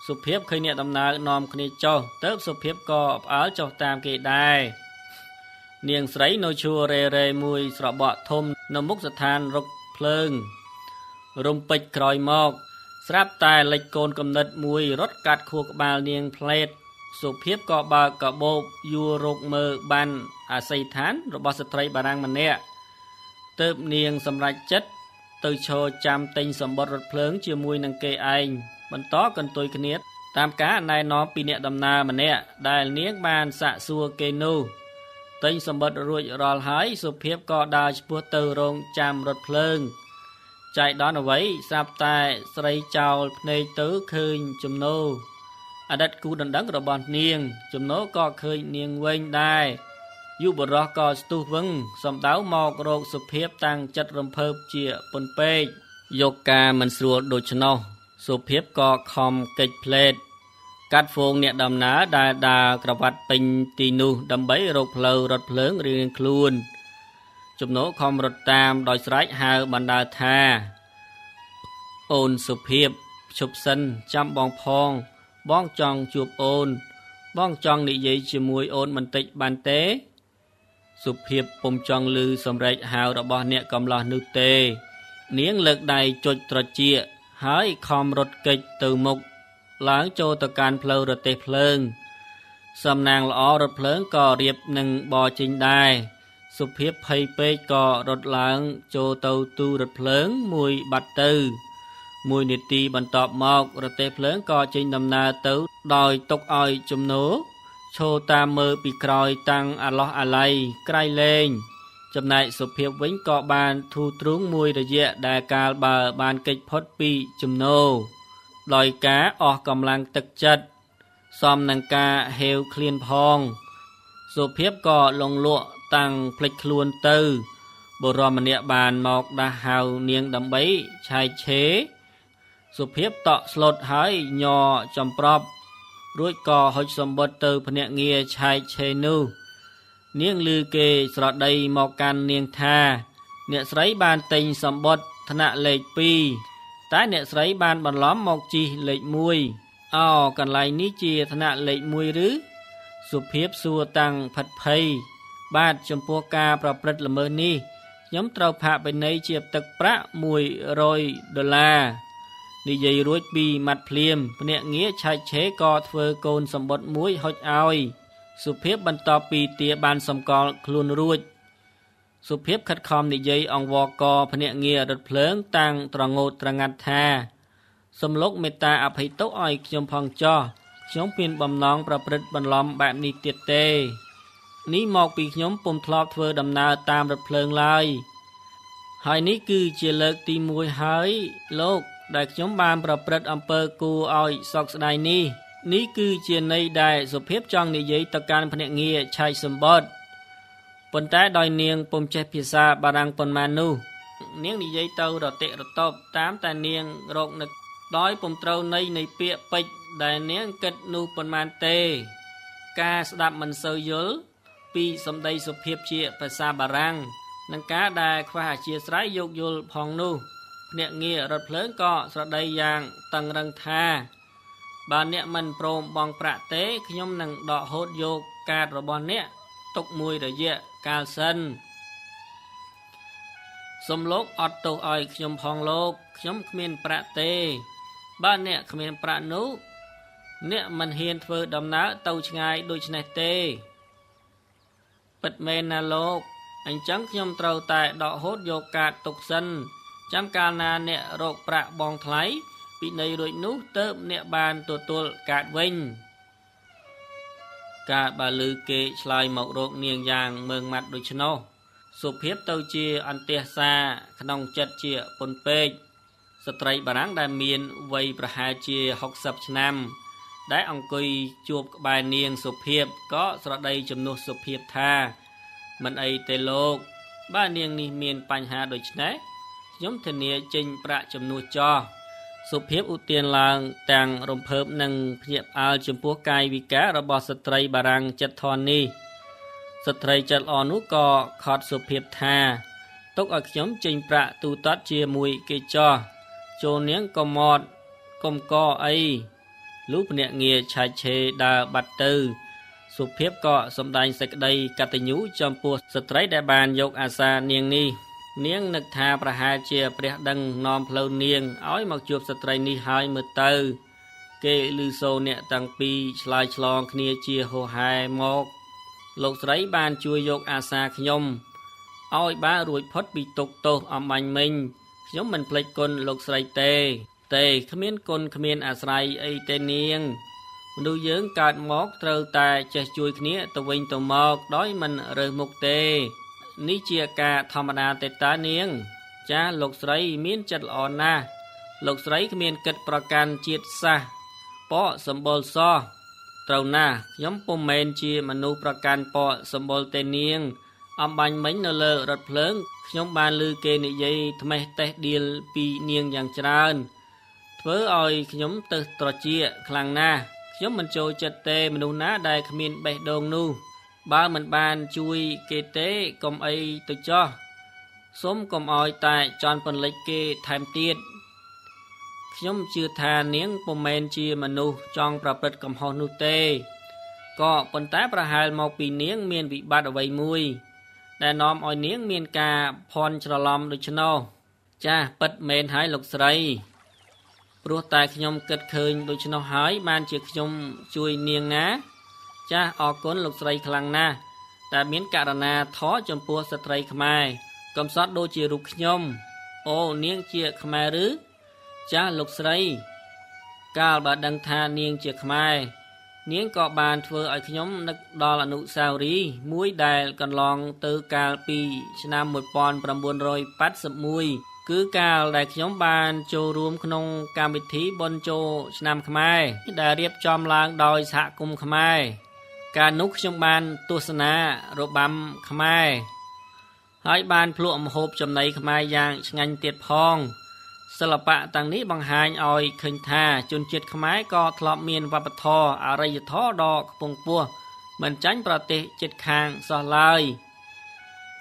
សុភាពឃើញអ្នកដំណើរនាំគ្នាចុះទៅសុភាពក៏ផ្អើលចុះតាមគេដែរនាងស្រីនៅជួររេមួយស្របក់ធំនៅមុខស្ថានរកភ្លើងរំពេចក្រោយមកស្រាប់តែលេចកូនកំណិតមួយរត់កាត់ខួរក្បាលនាងផ្លេតសុភាពក៏បើកកាបូបយួររកមើលបានអាស័យដ្ឋានរបស់ស្ត្រីបារាំងម្នាក់ទើបនាងសម្រេចចិត្តទៅឈរចាំទិញសម្បត្តិរថភ្លើងជាមួយនឹងគេឯងបន្តកន្ទុយគ្នាតាមការណែនាំពីអ្នកដំណើរម្នាក់ដែលនាងបានសាកសួរគេនោះទិញសម្បត្តិរួចរាល់ហើយសុភាពក៏ដើរឆ្ពោះទៅរោងចាំរថភ្លើងចៃដន្យអ្វីស្រាប់តែស្រីចោលភ្នែកទៅឃើញចំណោអតីតគូដណ្ដឹងរបស់នាងចំណោក៏ឃើញនាងវិញដែរយុវរសក៏ស្ទុះវឹងសំដៅមករកសុភាពតាំងចិត្តរំភើបជាពន់ពេកយកការមិនស្រួលដូច្នោះសុភាពក៏ខំកិច្ចផ្លេតកាត់ហ្វូងអ្នកដំណើរដែលដើរក្រវ៉ាត់ពេញទីនោះដើម្បីរកផ្លូវរថភ្លើងរៀងខ្លួនចំណោខំរត់តាមដោយស្រែកហៅបណ្ដើរថាអូនសុភាពឈប់សិនចាំបងផងបងចង់ជួបអូនបងចង់និយាយជាមួយអូនបន្តិចបានទេសុភាពពុំចង់ឮសំឡេងហៅរបស់អ្នកកំឡោះនោះទេនាងលើកដៃចុចត្រចៀកហើយខំរត់គេចទៅមុខឡើងចូលទៅកាន់ផ្លូវរទេះភ្លើងសំណាងល្អរថភ្លើងក៏រៀបនឹងបរចេញដែរសុភាពភ័យពេកក៏រត់ឡើងចូលទៅទូរថភ្លើងមួយបាត់ទៅមួយនាទីបន្ទាប់មករទេះភ្លើងក៏ចេញដំណើរទៅដោយទុកឲ្យជំនោឈរតាមមើលពីក្រោយតាំងអាឡោះអាល័យក្រៃលែងចំណែកសុភាពវិញក៏បានធូរទ្រូងមួយរយៈដែលកាលបើបានគេចផុតពីជំនោដោយការអស់កម្លាំងទឹកចិត្តសមនឹងការហេវឃ្លានផងសុភាពក៏លងលក់តាំងភ្លេចខ្លួនទៅបុរសម្នាក់បានមកដាស់ហៅនាងដើម្បីឆែកឆេរសុភាពតក់ស្លុតហើយញ័រចំប្រប់រួចក៏ហុចសម្បត្តិទៅភ្នាក់ងារឆែកឆេរនោះនាងឮគេស្រដីមកកាន់នាងថាអ្នកស្រីបានទិញសម្បត្តិថ្នាក់លេខ2តែអ្នកស្រីបានបន្លំមកជិះលេខ1កន្លែងនេះជាថ្នាក់លេខ1ឬសុភាពសួរតាំងផិតភ័យបាទចំពោះការប្រព្រឹត្តល្មើសនេះខ្ញុំត្រូវផាកពិន័យជាទឹកប្រាក់$100និយាយរួចពីម៉ាត់ភ្លាមភ្នាក់ងារឆែកឆេរក៏ធ្វើកូនសម្បត្តិមួយហុចឲ្យសុភាពបន្ទាប់ពីទាបានសម្គាល់ខ្លួនរួចសុភាពខិតខំនិយាយអង្វរកភ្នាក់ងាររថភ្លើងតាំងត្រងោតត្រងាត់ថាសំលោកមេត្តាអភ័យទោសឲ្យខ្ញុំផងចោះខ្ញុំមានបំណងប្រព្រឹត្តបន្លំបែបនេះទៀតទេនេះមកពីខ្ញុំពុំធ្លាប់ធ្វើដំណើរតាមរថភ្លើងឡើយហើយនេះគឺជាលើកទី1ហើយលោកដែលខ្ញុំបានប្រព្រឹត្តអំពើគួរឲ្យសោកស្ដាយនេះគឺជាន័យដែលសុភាពចង់និយាយទៅកាន់ភ្នាក់ងារឆែកសម្បត្តិប៉ុន្តែដោយនាងពុំចេះភាសាបារាំងប៉ុន្មាននោះនាងនិយាយទៅរតិរតប់តាមតែនាងរកនឹកដោយពុំត្រូវន័យនៃពាក្យពេចន៍ដែលនាងគិតនោះប៉ុន្មានទេការស្ដាប់មិនសូវយល់ពីសម្ដីសុភាពជាភាសាបារាំងនិងការដែលខ្វះអធ្យាស្រ័យយោគយល់ផងនោះភ្នាក់ងាររថភ្លើងក៏ស្រដីយ៉ាងតឹងរឹងថាបើអ្នកមិនព្រមបង់ប្រាក់ទេខ្ញុំនឹងដកហូតយកកាតរបស់អ្នកទុកមួយរយៈកាលសិនសូមលោកអត់ទោសឲ្យខ្ញុំផងលោកខ្ញុំគ្មានប្រាក់ទេបើអ្នកគ្មានប្រាក់នោះអ្នកមិនហ៊ានធ្វើដំណើរទៅឆ្ងាយដូចនេះទេពិតមែនណាលោកអញ្ចឹងខ្ញុំត្រូវតែដកហូតយកកាតទុកសិនចាំកាលណាអ្នករកប្រាក់បងថ្លៃពីនៃរួចនោះទើបអ្នកបានទទួលកាតវិញកាលបើឮគេឆ្លើយមករកនាងយ៉ាងមើងម៉ាត់ដូច្នោះ សុភាពទៅជាអន្ទះសាក្នុងចិត្តជាពន់ពេកស្ត្រីបារាំងដែលមានវ័យប្រហែលជា60ឆ្នាំដែលអង្គុយជួបក្បែរនាងសុភាពក៏ស្រដីជំនួសសុភាពថាមិនអីទេលោកបើនាងនេះមានបញ្ហាដូចនេះខ្ញុំធានាចេញប្រាក់ជំនួសចោះសុភាពឧទានឡើងទាំងរំភើបនិងភ្ញាក់ផ្អើលចំពោះកាយវិការរបស់ស្ត្រីបារាំងចិត្តធន់នេះស្ត្រីចិត្តល្អនោះក៏ខត់សុភាពថាទុកឲ្យខ្ញុំចេញប្រាក់ទូទាត់ជាមួយគេចោះចូលនាងក៏មកកុំកអីលុះភ្នាក់ងារឆាច់ឆេដើរបាត់ទៅសុភាពក៏សម្ដែងសេចក្តីកតញ្ញូចំពោះស្ត្រីដែលបានយកអាសានាងនេះនាងនឹកថាប្រហែលជាព្រះដឹងនាំផ្លូវនាងឲ្យមកជួបស្ត្រីនេះហើយមើលទៅគេឮសូរអ្នកទាំងពីរឆ្លើយឆ្លងគ្នាជាហូហែមកលោកស្រីបានជួយយកអាសាខ្ញុំឲ្យបានរួចផុតពីទុក្ខទោសអំបញ្ញមិញខ្ញុំមិនភ្លេចគុណលោកស្រីទេគ្មានគុណគ្មានអាស្រ័យអីទេនាងមនុស្សយើងកើតមកត្រូវតែចេះជួយគ្នាទៅវិញទៅមកដោយមិនរើសមុខទេនេះជាការធម្មតាទេតានាងចាស់លោកស្រីមានចិត្តល្អណាស់លោកស្រីគ្មានគិតប្រកាន់ជាតិសាសន៍ពកសម្បុរសោះត្រូវណាស់ខ្ញុំពុំមែនជាមនុស្សប្រកាន់ពកសម្បុរទេនាងអំបញ្ញមិញនៅលើរថភ្លើងខ្ញុំបានឮគេនិយាយថ្មេះតេះដៀលពីនាងយ៉ាងច្រើនធ្វើឲ្យខ្ញុំទៅត្រជាខ្លាំងណាស់ខ្ញុំមិនចូលចិត្តទេមនុស្សណាដែលគ្មានបេះដូងនោះបើមិនបានជួយគេទេកុំអីទៅចោះសូមកុំឲ្យតែចន់ពន្លិចគេថែមទៀតខ្ញុំជឿថានាងពុំមែនជាមនុស្សចង់ប្រព្រឹត្តកំហុសនោះទេក៏ប៉ុន្តែប្រហែលមកពីនាងមានវិបត្តិអ្វីមួយដែលនាំឲ្យនាងមានការភ័ន្តច្រឡំដូច្នោះចាស់ពិតមែនហើយលោកស្រីព្រោះតែខ្ញុំគិតឃើញដូច្នោះហើយបានជាខ្ញុំជួយនាងណាចាស់អរគុណលោកស្រីខ្លាំងណាស់ដែលមានករណាធម៌ចំពោះស្ត្រីខ្មែរកំសត់ដូចជារូបខ្ញុំអូនាងជាខ្មែរឬចាស់លោកស្រីកាលបើដឹងថានាងជាខ្មែរនាងក៏បានធ្វើឲ្យខ្ញុំនឹកដល់អនុស្សាវរីយ៍មួយដែលកន្លងទៅកាលពីឆ្នាំ1981គឺកាលដែលខ្ញុំបានចូលរួមក្នុងកម្មវិធីបុណ្យចូលឆ្នាំខ្មែរដែលរៀបចំឡើងដោយសហគមន៍ខ្មែរកាលនោះខ្ញុំបានទស្សនារបាំខ្មែរហើយបានភ្លក់ម្ហូបចំណីខ្មែរយ៉ាងឆ្ងាញ់ទៀតផងសិល្បៈទាំងនេះបង្ហាញឲ្យឃើញថាជនជាតិខ្មែរក៏ធ្លាប់មានវប្បធម៌អរិយធម៌ដ៏ខ្ពង់ខ្ពស់មិនចាញ់ប្រទេសជិតខាងសោះឡើយ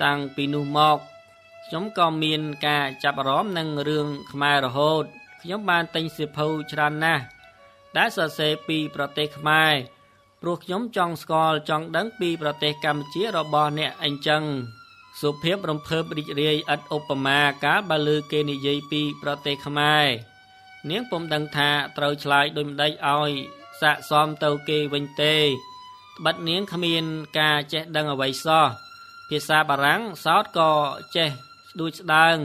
តាំងពីនោះមកខ្ញុំក៏មានការចាប់អារម្មណ៍នឹងរឿងខ្មែររហូតខ្ញុំបានទិញសៀវភៅច្រើនណាស់ដែលសរសេរពីប្រទេសខ្មែរព្រោះខ្ញុំចង់ស្គាល់ចង់ដឹងពីប្រទេសកម្ពុជារបស់អ្នកអញ្ចឹងសុភាពរំភើបរីករាយឥតឧបមាកាលបើឮគេនិយាយពីប្រទេសខ្មែរនាងពុំដឹងថាត្រូវឆ្លើយដូចម្ដេចឲ្យស័ក្តិសមទៅគេវិញទេត្បិតនាងគ្មានការចេះដឹងអ្វីសោះភាសាបារាំងសោតក៏ចេះស្ដួចស្ដើង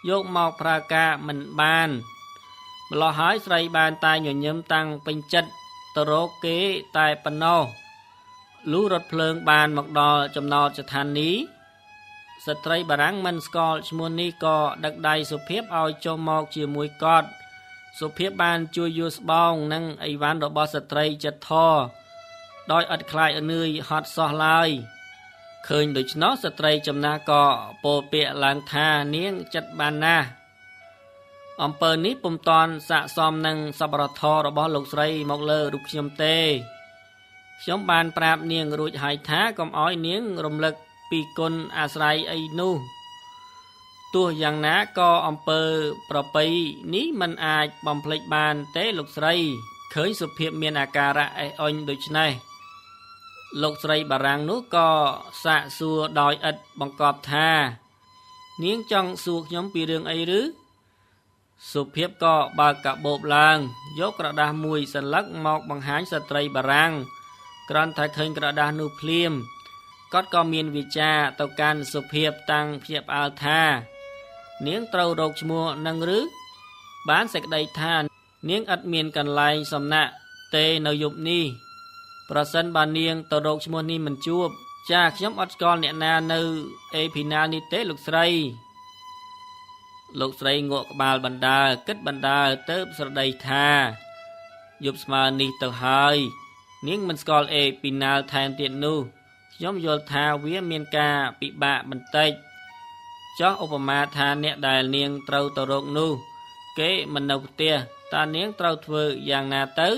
យកមកប្រើការមិនបានម្ល៉េះហើយស្រីបានតែញញឹមតាំងពេញចិត្តទៅរកគេតែប៉ុណ្ណោះលុះរថភ្លើងបានមកដល់ចំណតស្ថានីយ៍ស្ត្រីបារាំងមិនស្គាល់ឈ្មោះនេះក៏ដឹកដៃសុភាពឲ្យចុះមកជាមួយគាត់សុភាពបានជួយយួរស្បោងនិងអីវ៉ាន់របស់ស្ត្រីចិត្តធម៌ដោយឥតខ្លាចនឿយហត់សោះឡើយឃើញដូច្នោះស្ត្រីចំណាស់ក៏ពោលពាក្យឡើងថានាងចិត្តបានណាស់អំពើនេះពុំតាន់ស័ក្តិសមនឹងសប្បុរសធម៌របស់លោកស្រីមកលើរូបខ្ញុំទេខ្ញុំបានប្រាប់នាងរួចហើយថាកុំឲ្យនាងរំលឹកពីគុណអាស្រ័យអីនោះទោះយ៉ាងណាក៏អំពើប្រពៃនេះមិនអាចបំភ្លេចបានទេលោកស្រីឃើញសុភាពមានអាការៈអេះអុញដូច្នេះលោកស្រីបារាំងនោះក៏សាកសួរដោយឥតបង្កប់ថានាងចង់សួរខ្ញុំពីរឿងអីឬសុភាពក៏បើកកាបូបឡើងយកក្រដាសមួយសន្លឹកមកបង្ហាញស្ត្រីបារាំងគ្រាន់តែឃើញក្រដាសនោះភ្លាមគាត់ក៏មានវិចារទៅកាន់សុភាពតាំងភ្ញាក់ផ្អើលថានាងត្រូវរកឈ្មោះនឹងឬបានសេចក្តីថានាងឥតមានកន្លែងសំណាក់ទេនៅយប់នេះប្រសិនបើនាងទៅរកឈ្មោះនេះមិនជួប ចាខ្ញុំអត់ស្គាល់អ្នកណានៅអេភីណានេះទេលោកស្រីងក់ក្បាលបណ្ដើរគិតបណ្ដើរទៅស្រដីថាយប់ស្មើនេះទៅហើយនាងមិនស្គាល់អេពីណាល់ថែមទៀតនោះខ្ញុំយល់ថាវាមានការពិបាកបន្តិចចោះឧបមាថាអ្នកដែលនាងត្រូវទៅរកនោះគេមិននៅផ្ទះតើនាងត្រូវធ្វើយ៉ាងណាទៅ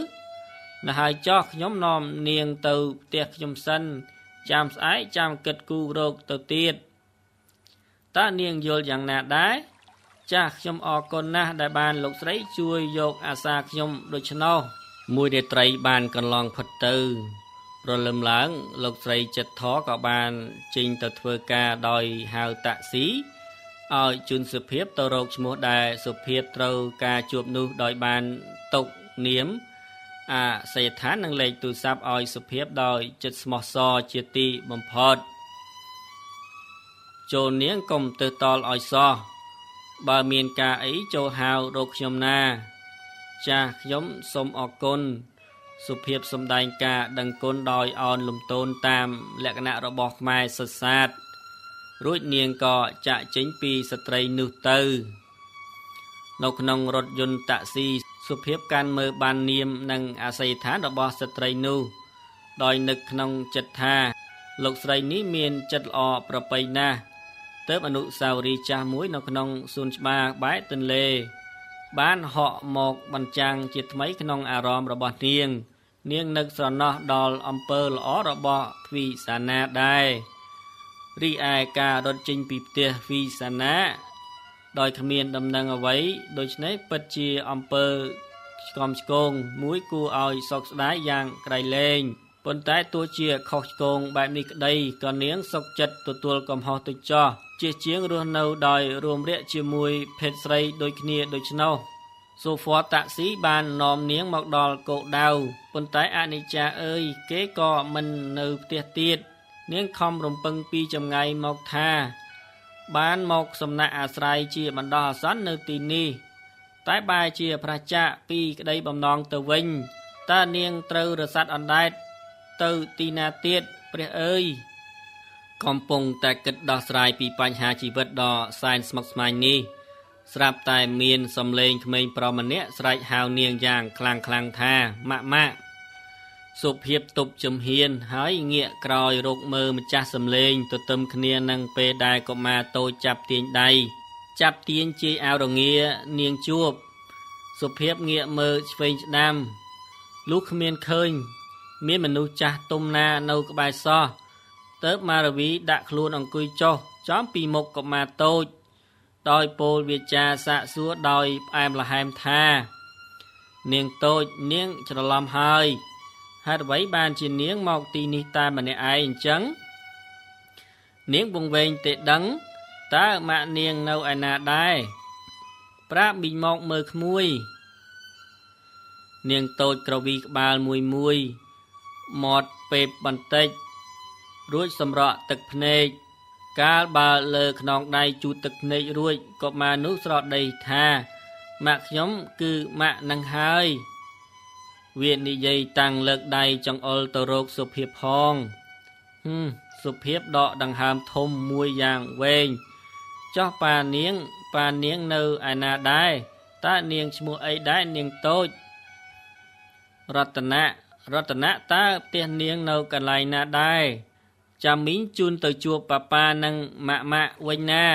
ណ៎ហើយចោះខ្ញុំនាំនាងទៅផ្ទះខ្ញុំសិនចាំស្អែកចាំគិតគូររកទៅទៀតតើនាងយល់យ៉ាងណាដែរចាស់ខ្ញុំអរគុណណាស់ដែលបានលោកស្រីជួយយកអាសាខ្ញុំដូច្នោះមួយរាត្រីបានកន្លងផុតទៅព្រលឹមឡើងលោកស្រីចិត្តធក៏បានចេញទៅធ្វើការដោយហៅតាក់ស៊ីឲ្យជូនសុភាពទៅរកឈ្មោះដែលសុភាពត្រូវការជួបនោះដោយបានទុកនាមអាស័យដ្ឋាននិងលេខទូរស័ព្ទឲ្យសុភាពដោយចិត្តស្មោះសរជាទីបំផុតចូលនាងកុំទៅតល់ឲ្យសោះបើមានការអីចូលហៅរកខ្ញុំណាចាស់ខ្ញុំសូមអរគុណសុភាពសម្ដែងការដឹងគុណដោយអោនលំទោនតាមលក្ខណៈរបស់ខ្មែរសុទ្ធសាធរួចនាងក៏ចាក់ចេញពីស្ត្រីនោះទៅនៅក្នុងរថយន្តតាក់ស៊ីសុភាពកាន់មើលបាននាមនិងអាស័យដ្ឋានរបស់ស្ត្រីនោះដោយនឹកក្នុងចិត្តថាលោកស្រីនេះមានចិត្តល្អប្រពៃណាស់ទើបអនុស្សាវរីយ៍ចាស់មួយនៅក្នុងសួនច្បារបែកទន្លេបានហក់មកបញ្ចាំងជាថ្មីក្នុងអារម្មណ៍របស់នាងនឹកស្រណោះដល់អំពើល្អរបស់ទ្វីសាណាដែររីឯការរត់ចេញពីផ្ទះទ្វីសាណាដោយគ្មានដំណឹងអ្វីដូច្នេះពិតជាអំពើឆ្កំឆ្គងមួយគួរឲ្យសោកស្ដាយយ៉ាងក្រៃលែងប៉ុន្តែទោះជាខុសឆ្គងបែបនេះក្តីក៏នាងសុខចិត្តទទួលកំហុសទៅចោះជាជាងរស់នៅដោយរួមរយៈជាមួយភេទស្រីដូចគ្នាដូច្នោះសូហ្វ័រតាក់ស៊ីបាននាំនាងមកដល់គោលដៅប៉ុន្តែអនិច្ចាអើយគេក៏មិននៅផ្ទះទៀតនាងខំរំពឹងពីចម្ងាយមកថាបានមកសំណាក់អាស្រ័យជាបណ្ដោះអាសន្ននៅទីនេះតែបែរជាប្រឆាចពីក្តីបំណងទៅវិញតើនាងត្រូវរសាត់អណ្ដែតទៅទីណាទៀតព្រះអើយកំពុងតែគិតដោះស្រាយពីបញ្ហាជីវិតដ៏សែនស្មុគស្មាញនេះស្រាប់តែមានសំឡេងក្មេងប្រុសម្នាក់ស្រែកហៅនាងយ៉ាងខ្លាំងថាម៉ាក់សុភាពទប់ជំហានហើយងាកក្រោយរកមើលម្ចាស់សំឡេងទទឹមគ្នានឹងពេលដែលកុមារតូចចាប់ទាញដៃចាប់ទាញជាយអាវរងានាងជួបសុភាពងាកមើលឆ្វេងស្ដាំលុះគ្មានឃើញមានមនុស្សចាស់ទុំណានៅក្បែរសោះទើបម៉ារវីដាក់ខ្លួនអង្គុយចុះចំពីមុខកុមារតូចដោយពោលវាចាសាកសួរដោយផ្អែមល្ហែមថានាងតូចនាងច្រឡំហើយហេតុអ្វីបានជានាងមកទីនេះតែម្នាក់ឯងអញ្ចឹងនាងវង្វេងទេដឹងតើម៉ាក់នាងនៅឯណាដែរប្រាប់មីងមកមើលក្មួយនាងតូចក្រវីក្បាលមួយមាត់ពេបបន្តិចរួចសម្រក់ទឹកភ្នែកកាលបើលើខ្នងដៃជូតទឹកភ្នែករួចកុមារនោះស្រដីថាម៉ាក់ខ្ញុំគឺម៉ាក់នឹងហើយវានិយាយតាំងលើកដៃចង្អុលទៅរកសុភាពផងសុភាពដកដង្ហើមធំមួយយ៉ាងវែងចោះប៉ានាងនៅឯណាដែរតើនាងឈ្មោះអីដែរនាងតូចរតនៈតើផ្ទះនាងនៅកន្លែងណាដែរចាំមីងជូនទៅជួបប៉ានិងម៉ាក់វិញណា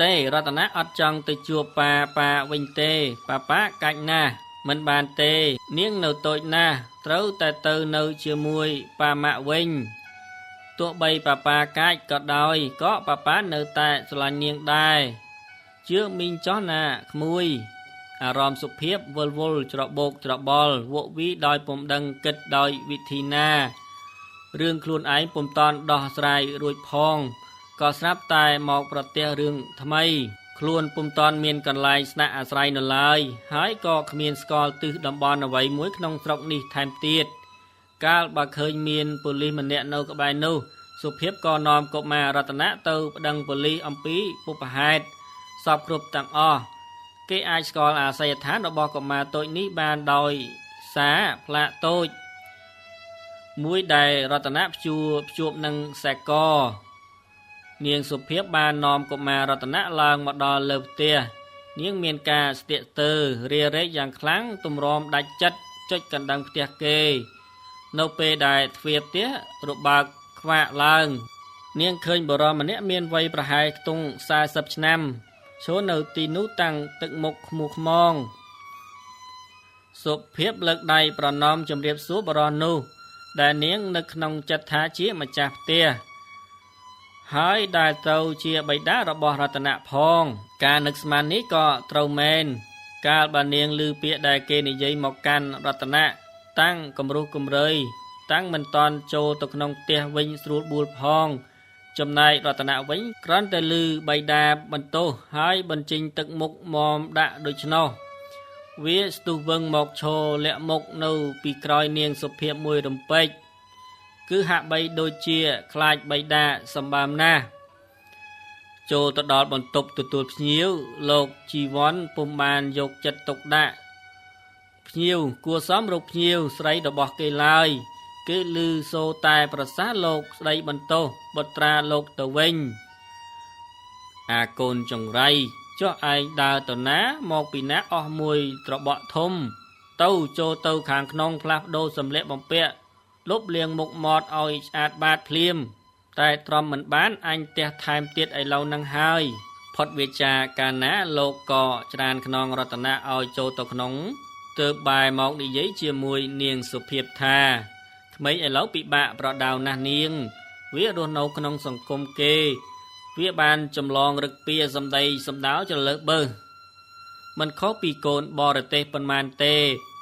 ទេរតនៈអត់ចង់ទៅជួបប៉ាវិញទេប៉ាកាច់ណាស់មិនបានទេនាងនៅតូចណាស់ត្រូវតែទៅនៅជាមួយប៉ាម៉ាក់វិញទោះបីប៉ាកាច់ក៏ដោយក៏ប៉ានៅតែស្រឡាញ់នាងដែរជឿមីងចោះណាក្មួយអារម្មណ៍សុភាពវល់ច្របូកច្របល់វក់វីដោយពុំដឹងគិតដោយវិធីណារឿងខ្លួនឯងពុំតាន់ដោះស្រាយរួចផងក៏ស្រាប់តែមកប្រទះរឿងថ្មីខ្លួនពុំតាន់មានកន្លែងស្នាក់អាស្រ័យនៅឡើយហើយក៏គ្មានស្គាល់ទិសតំបន់អ្វីមួយក្នុងស្រុកនេះថែមទៀតកាលបើឃើញមានប៉ូលីសម្នាក់នៅក្បែរនោះសុភាពក៏នាំកុមាររតនៈទៅប្តឹងប៉ូលីសអំពីពុព្វហេតុសពគ្រប់ទាំងអស់គេអាចស្គាល់អាស័យដ្ឋានរបស់កុមារតូចនេះបានដោយសារផ្លាកតូច មួយដែលរតនៈភ្ជួបនឹងខ្សែកនាងសុភាពបាននាំកុមាររតនៈឡើងមកដល់លើផ្ទះនាងមានការស្ទាក់ទើរារែកយ៉ាងខ្លាំងទម្រាំដាច់ចិត្តចុចកណ្ដឹងផ្ទះគេនៅពេលដែលទ្វារផ្ទះរបើកខ្វាកឡើងនាងឃើញបុរសម្នាក់មានវ័យប្រហែលខ្ទង់40ឆ្នាំឈរនៅទីនោះតាំងទឹកមុខខ្មៅខ្មងសុភាពលើកដៃប្រណម្យជម្រាបសួរបុរសនោះដែលនាងនៅក្នុងចិត្តថាជាម្ចាស់ផ្ទះហើយដែលត្រូវជាបិតារបស់រតនៈផងការនឹកស្មាននេះក៏ត្រូវមែនកាលបើនាងឮពាក្យដែលគេនិយាយមកកាន់រតនៈតាំងគំរុះគំរើយតាំងមិនតាន់ចូលទៅក្នុងផ្ទះវិញស្រួលបួលផងចំណែករតនៈវិញគ្រាន់តែឮបិតាបន្ទោសហើយបញ្ចេញទឹកមុខមមដាក់ដូច្នោះវាស្ទុះវឹងមកឈរលាក់មុខនៅពីក្រោយនាងសុភាពមួយរំពេចគឺហាក់បីដូចជាខ្លាចបិតាសម្បើមណាស់ចូលទៅដល់បន្ទប់ទទួលភ្ញៀវលោកជីវ័នពុំបានយកចិត្តទុកដាក់ភ្ញៀវគួរសមរកភ្ញៀវស្រីរបស់គេឡើយគឺឮសូរតែប្រសាសន៍លោកស្ដីបន្ទោសបុត្រាលោកទៅវិញអាកូនចង្រៃចុះឯងដើរទៅណាមកពីណាអស់មួយត្របក់ធំទៅចូលទៅខាងក្នុងផ្លាស់ប្ដូរសម្លៀកបំពាក់លុបលាងមុខមាត់ឲ្យស្អាតបាតភ្លាមតែទ្រាំមិនបានអញទះថែមទៀតឥឡូវនឹងហើយផុតវាចាកាលណាលោកក៏ច្រានខ្នងរតនៈឲ្យចូលទៅក្នុងទើបបែរមកនិយាយជាមួយនាងសុភាពថាក្មេងឥឡូវពិបាកប្រដៅណាស់នាងវារស់នៅក្នុងសង្គមគេវាបានចម្លងរឹកពីសម្ដីសម្ដៅចលើបើមិនខុសពីកូនបរទេសប៉ុន្មានទេ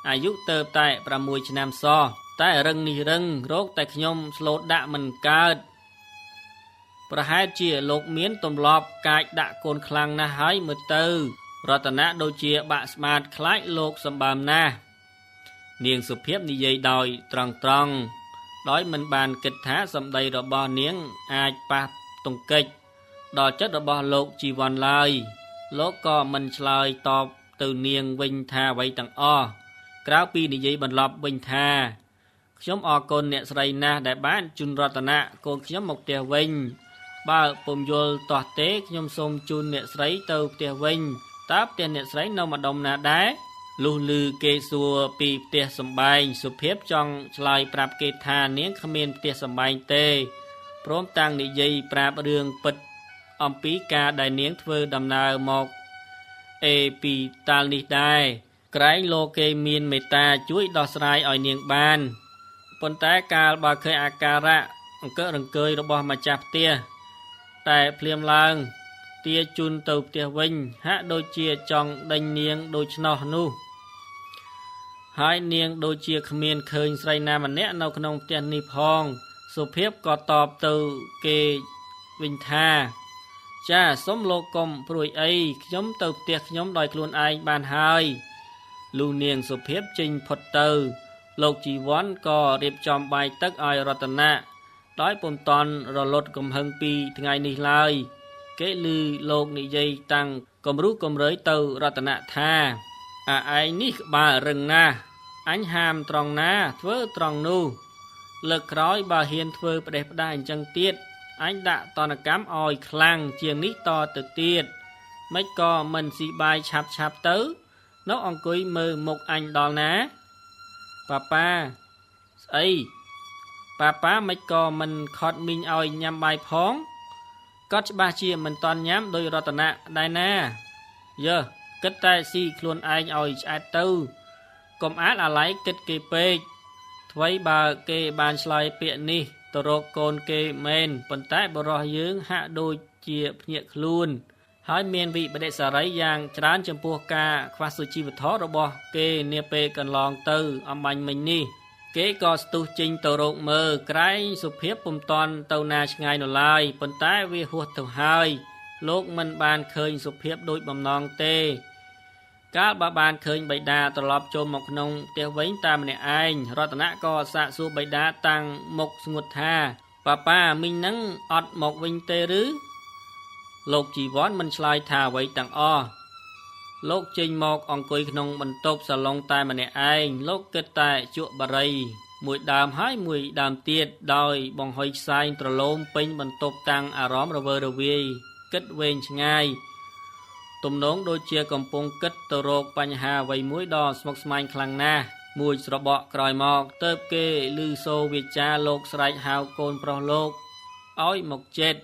អាយុទៅតែ6ឆ្នាំសោះតែរឹងនេះរឹងរោគតែខ្ញុំស្លូតដាក់មិនកើតប្រហែលជាលោកមានទម្លាប់កាចដាក់កូនខ្លាំងណាស់ហើយមើលទៅរតនៈដូចជាបាក់ស្មាតខ្លាចលោកសម្បើមណាស់នាងសុភាពនិយាយដោយត្រង់ដោយមិនបានគិតថាសម្ដីរបស់នាងអាចប៉ះទង្គិចដល់ចិត្តរបស់លោកជីវ័នឡើយលោកក៏មិនឆ្លើយតបទៅនាងវិញថាអ្វីទាំងអស់ក្រៅពីនិយាយបន្លប់វិញថាខ្ញុំអរគុណអ្នកស្រីណាស់ដែលបានជូនរតនៈកូនខ្ញុំមកផ្ទះវិញបើពុំយល់ទាស់ទេខ្ញុំសូមជូនអ្នកស្រីទៅផ្ទះវិញតើផ្ទះអ្នកស្រីនៅម្ដុំណាដែរលុះឮគេសួរពីផ្ទះសម្បែងសុភាពចង់ឆ្លើយប្រាប់គេថានាងគ្មានផ្ទះសម្បែងទេព្រមទាំងនិយាយប្រាប់រឿងពិតអំពីការដែលនាងធ្វើដំណើរមកពីតាល់នេះដែរក្រែងលោកគេមានមេត្តាជួយដោះស្រាយឲ្យនាងបានប៉ុន្តែកាលបើឃើញអាការៈអង្គរង្គើយរបស់ម្ចាស់ផ្ទះតែភ្លាមឡើងទាជូនទៅផ្ទះវិញហាក់ដូចជាចង់ដេញនាងដូច្នោះនោះហើយនាងដូចជាគ្មានឃើញស្រីណាម្នាក់នៅក្នុងផ្ទះនេះផងសុភាពក៏តបទៅគេវិញថាចាសូមលោកកុំព្រួយអីខ្ញុំទៅផ្ទះខ្ញុំដោយខ្លួនឯងបានហើយលុះនាងសុភាពចេញផុតទៅលោកជីវ័នក៏រៀបចំបាយទឹកឲ្យរតនៈដោយពុំតាន់រលត់កំហឹងពីថ្ងៃនេះឡើយគេឮលោកនិយាយតាំងគំរុះគំរើយទៅរតនៈថាឯងនេះក្បាលរឹងណាស់អញហាមត្រង់ណាធ្វើត្រង់នោះលើកក្រោយបើហ៊ានធ្វើផ្ដេសផ្ដាសអញ្ចឹងទៀតអញដាក់តនកម្មឲ្យខ្លាំងជាងនេះតទៅទៀតមិនក៏មិនស៊ីបាយឆាប់ទៅនៅអង្គុយមើលមុខអញដល់ណាប៉ាស្អីប៉ាមិនក៏មិនខត់មីងឲ្យញ៉ាំបាយផងគាត់ច្បាស់ជាមិនតន់ញ៉ាំដោយរតនៈដែរណាយើគិតតែស៊ីខ្លួនឯងឲ្យឆ្អែតទៅកុំអាឡ័យគិតគេពេកថ្វីបើគេបានឆ្លើយពាក្យនេះទៅរកកូនគេមែនប៉ុន្តែបរិះយើងហាក់ដូចជាភ្ញាក់ខ្លួនហើយមានវិបដិសារីយ៉ាងច្រើនចំពោះការខ្វះសុជីវធម៌របស់គេនាពេលកន្លងទៅអំបញ្ញមិញនេះគេក៏ស្ទុះចេញទៅរកមើលក្រែងសុភាពពុំតាន់ទៅណាឆ្ងាយនៅឡើយប៉ុន្តែវាហួសទៅហើយលោកមិនបានឃើញសុភាពដូចបំណងទេកាលបើបានឃើញបិតាត្រឡប់ចូលមកក្នុងផ្ទះវិញតែម្នាក់ឯងរតនៈក៏សាកសួរបិតាតាំងមុខស្ងួតថាប៉ាមីងនឹងអត់មកវិញទេឬលោកជីវ័នមិនឆ្លើយថាអ្វីទាំងអស់លោកចេញមកអង្គុយក្នុងបន្ទប់សាឡុងតែម្នាក់ឯងលោកគិតតែជក់បារី មួយដើមហើយមួយដើមទៀតដោយបង្ហុយខ្សែងត្រឡោមពេញបន្ទប់តាំងអារម្មណ៍រវើរវាយគិតវែងឆ្ងាយទំនងដូចជាកំពុងគិតទៅរកបញ្ហាអ្វីមួយដ៏ស្មុគស្មាញខ្លាំងណាស់មួយស្របក់ក្រោយមកទើបគេឮសូរវាចាលោកស្រែកហៅកូនប្រុសលោកឲ្យមកចេត